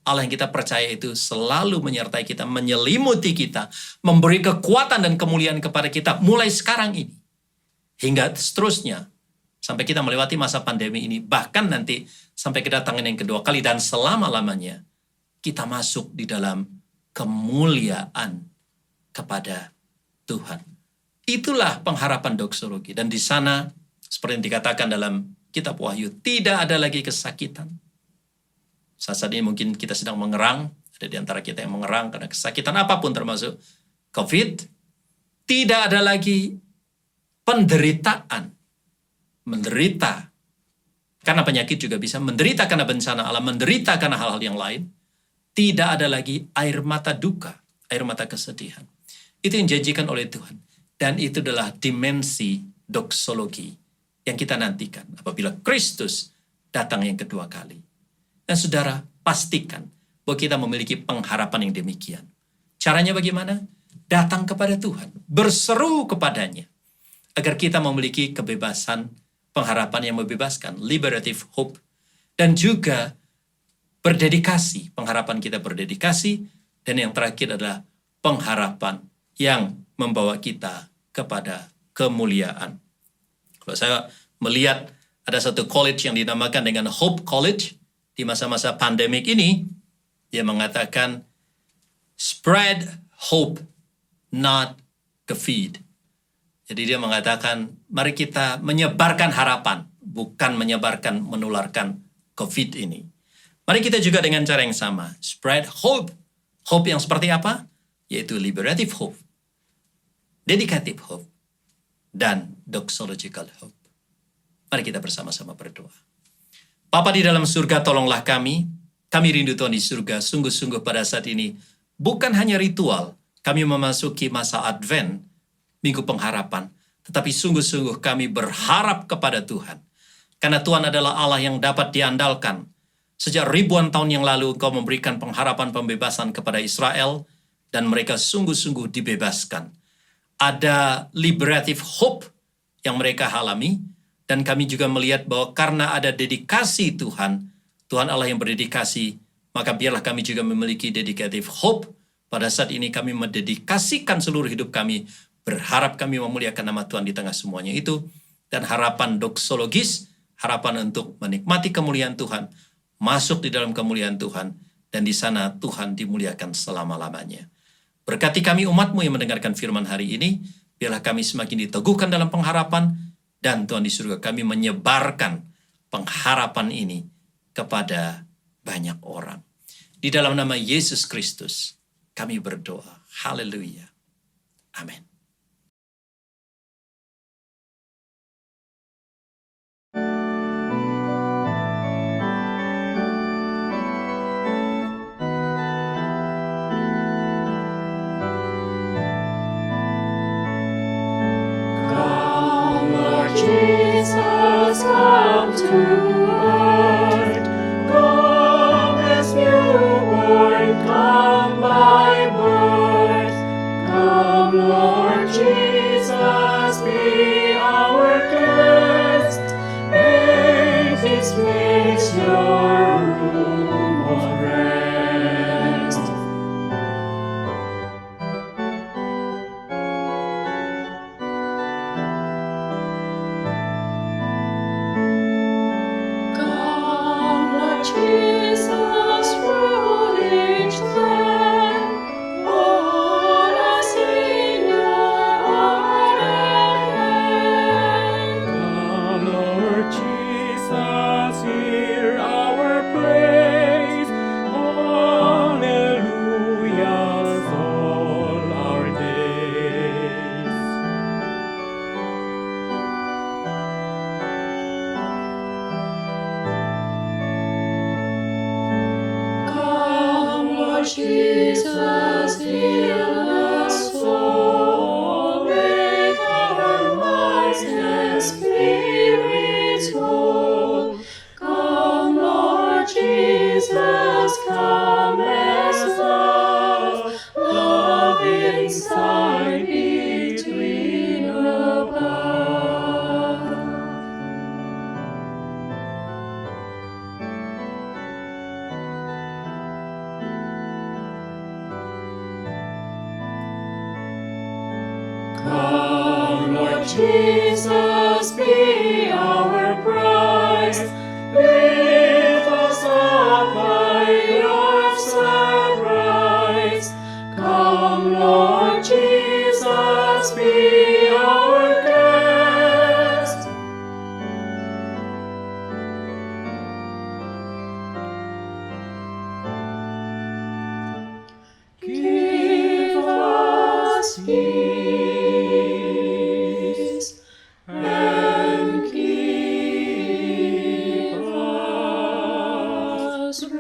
Speaker 3: Allah yang kita percaya itu selalu menyertai kita, menyelimuti kita, memberi kekuatan dan kemuliaan kepada kita mulai sekarang ini. Hingga seterusnya. Sampai kita melewati masa pandemi ini, bahkan nanti sampai kedatangan yang kedua kali dan selama-lamanya, kita masuk di dalam kemuliaan kepada Tuhan. Itulah pengharapan doksologi. Dan di sana, seperti yang dikatakan dalam kitab Wahyu, tidak ada lagi kesakitan. Saat ini mungkin kita sedang mengerang, ada di antara kita yang mengerang karena kesakitan apapun termasuk COVID. Tidak ada lagi penderitaan. Menderita karena penyakit juga bisa, menderita karena bencana alam, menderita karena hal-hal yang lain. Tidak ada lagi air mata duka, air mata kesedihan. Itu yang dijanjikan oleh Tuhan. Dan itu adalah dimensi doksologi yang kita nantikan apabila Kristus datang yang kedua kali. Dan saudara, pastikan bahwa kita memiliki pengharapan yang demikian. Caranya bagaimana? Datang kepada Tuhan, berseru kepadanya, agar kita memiliki kebebasan, pengharapan yang membebaskan, liberative hope, dan juga berdedikasi, pengharapan kita berdedikasi, dan yang terakhir adalah pengharapan yang membawa kita kepada kemuliaan. Kalau saya melihat ada satu college yang dinamakan dengan Hope College di masa-masa pandemik ini, dia mengatakan, spread hope, not defeat. Jadi dia mengatakan, mari kita menyebarkan harapan, bukan menularkan COVID ini. Mari kita juga dengan cara yang sama, spread hope. Hope yang seperti apa? Yaitu liberative hope, dedicative hope, dan doxological hope. Mari kita bersama-sama berdoa. Bapa di dalam surga, tolonglah kami rindu Tuhan di surga, sungguh-sungguh pada saat ini, bukan hanya ritual, kami memasuki masa Advent, Minggu Pengharapan, tetapi sungguh-sungguh kami berharap kepada Tuhan. Karena Tuhan adalah Allah yang dapat diandalkan. Sejak ribuan tahun yang lalu Engkau memberikan pengharapan pembebasan kepada Israel, dan mereka sungguh-sungguh dibebaskan. Ada liberative hope yang mereka alami, dan kami juga melihat bahwa karena ada dedikasi Tuhan Allah yang berdedikasi, maka biarlah kami juga memiliki dedicative hope. Pada saat ini kami mendedikasikan seluruh hidup kami, berharap kami memuliakan nama Tuhan di tengah semuanya itu, dan harapan doksologis, harapan untuk menikmati kemuliaan Tuhan, masuk di dalam kemuliaan Tuhan, dan di sana Tuhan dimuliakan selama-lamanya. Berkati kami umat-Mu yang mendengarkan firman hari ini, biarlah kami semakin diteguhkan dalam pengharapan, dan Tuhan di surga kami menyebarkan pengharapan ini kepada banyak orang. Di dalam nama Yesus Kristus, kami berdoa. Haleluya. Amin.
Speaker 4: Jesus, come to earth. Come as newborn, come by birth. Come, Lord Jesus, be our guest. Make His place your room of rest. Come, Lord Jesus, through each land. Lord, our Savior, our hand.
Speaker 5: Come, Lord Jesus, hear our praise. Hallelujah, all our days.
Speaker 4: Jesus, heal us all. Make our minds and spirits whole. Come, Lord Jesus, come as love, love inside, between, above. Come, Lord Jesus, be our prize. Lift us up by your sunrise. Come, Lord Jesus, be our guest. Give us peace and give us rest.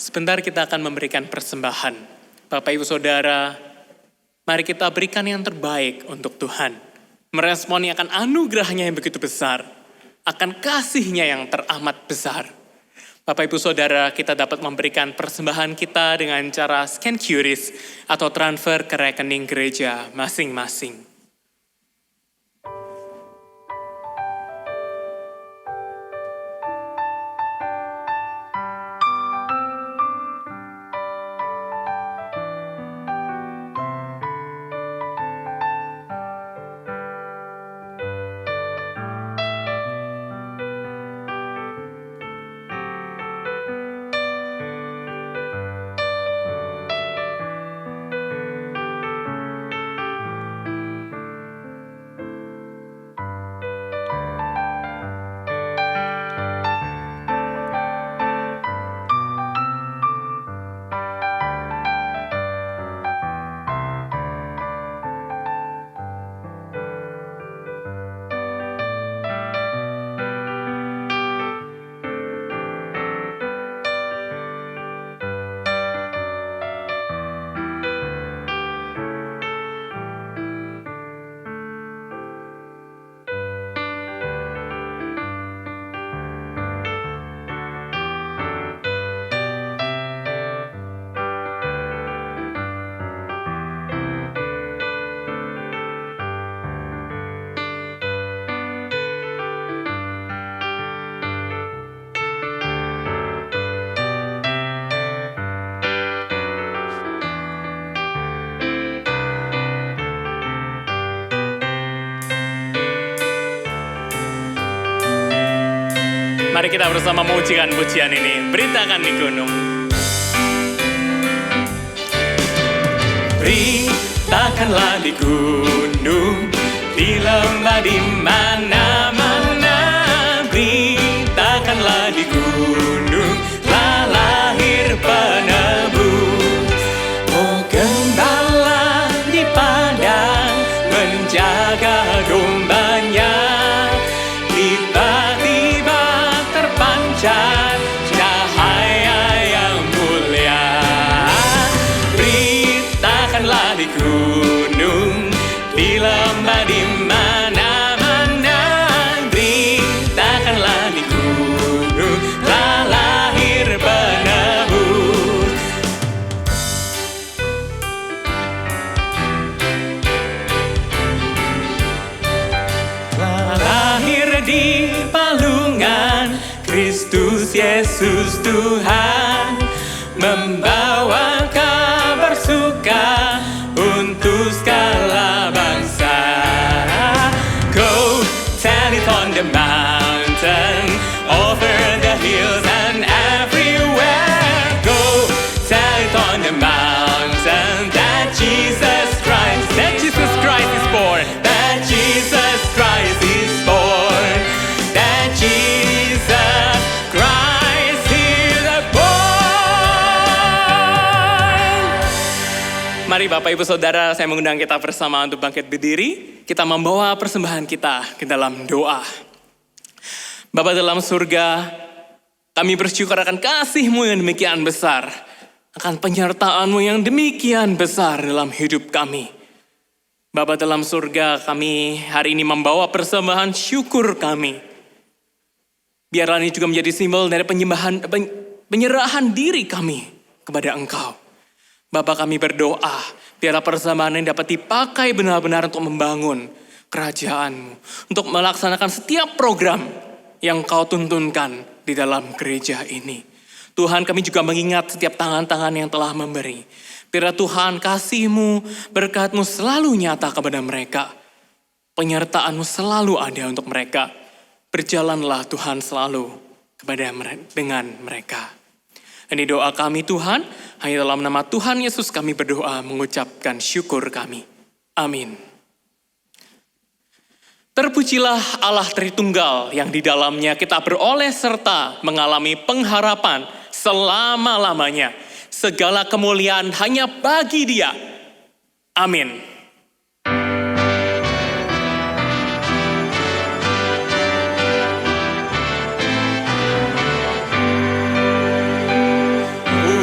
Speaker 1: Sebentar kita akan memberikan persembahan. Bapak Ibu Saudara, mari kita berikan yang terbaik untuk Tuhan. Meresponi akan anugerahnya yang begitu besar, akan kasihnya yang teramat besar. Bapak Ibu Saudara, kita dapat memberikan persembahan kita dengan cara scan QRIS atau transfer ke rekening gereja masing-masing. Mari kita bersama mengujikan pujian ini. Beritakan di gunung. Beritakanlah di gunung, di lembah, di mana-mana. Beritakanlah di gunung, telah lahir penebus. Oh gembala di padang, menjaga dombanya. Tiba-tiba terpancar cahaya yang mulia. Beritakanlah di gunung, di lembah, di mana-mana. Beritakanlah di gunung, telah lahir penebus. Telah lahir di palungan Kristus Yesus Tuhan, membawa kabar suka untuk segala bangsa. Go tell it on the mountain, over the hills and everywhere. Go tell it on the mountain that Jesus Christ is born. That Jesus Christ is born. That Jesus Christ is born. Bapak Ibu Saudara, saya mengundang kita bersama untuk bangkit berdiri. Kita membawa persembahan kita ke dalam doa. Bapa dalam surga, kami bersyukur akan kasih-Mu yang demikian besar, akan penyertaan-Mu yang demikian besar dalam hidup kami. Bapa dalam surga, kami hari ini membawa persembahan syukur kami. Biarlah ini juga menjadi simbol dari penyerahan diri kami kepada Engkau. Bapa kami berdoa, biarlah persembahan ini dapat dipakai benar-benar untuk membangun kerajaan-Mu, untuk melaksanakan setiap program yang Kau tuntunkan di dalam gereja ini. Tuhan, kami juga mengingat setiap tangan-tangan yang telah memberi. Biarlah Tuhan kasih-Mu, berkat-Mu selalu nyata kepada mereka. Penyertaan-Mu selalu ada untuk mereka. Berjalanlah Tuhan selalu dengan mereka. Ini doa kami Tuhan, hanya dalam nama Tuhan Yesus kami berdoa mengucapkan syukur kami. Amin. Terpujilah Allah Tritunggal yang di dalamnya kita beroleh serta mengalami pengharapan selama-lamanya. Segala kemuliaan hanya bagi Dia. Amin.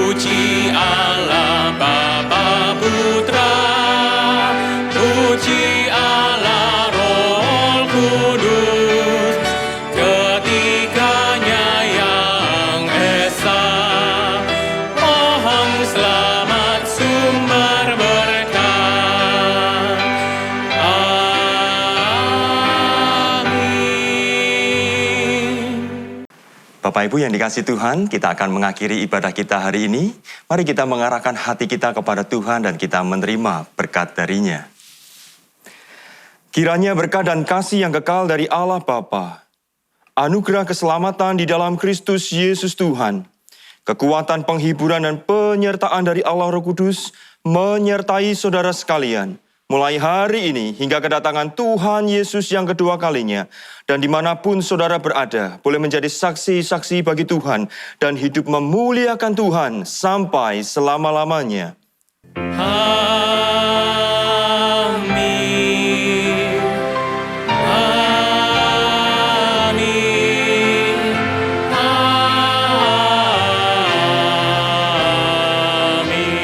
Speaker 1: Puji Allah Bapa Putra, puji Allah Roh Kudus, ketiganya yang esa. Mohon selamat sumber berkat. Amin.
Speaker 6: Bapak Ibu yang dikasihi Tuhan, kita akan mengakhiri ibadah kita hari ini. Mari kita mengarahkan hati kita kepada Tuhan dan kita menerima berkat darinya. Kiranya berkat dan kasih yang kekal dari Allah Bapa, anugerah keselamatan di dalam Kristus Yesus Tuhan, kekuatan penghiburan dan penyertaan dari Allah Roh Kudus menyertai saudara sekalian, mulai hari ini hingga kedatangan Tuhan Yesus yang kedua kalinya. Dan dimanapun saudara berada, boleh menjadi saksi-saksi bagi Tuhan dan hidup memuliakan Tuhan sampai selama-lamanya.
Speaker 1: Amin. Amin. Amin.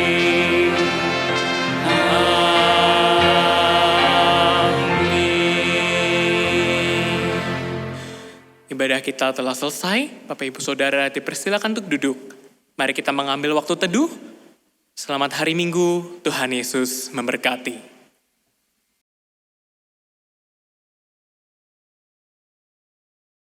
Speaker 1: Ibadah kita telah selesai. Bapak Ibu Saudara dipersilakan untuk duduk. Mari kita mengambil waktu teduh. Selamat hari Minggu, Tuhan Yesus memberkati.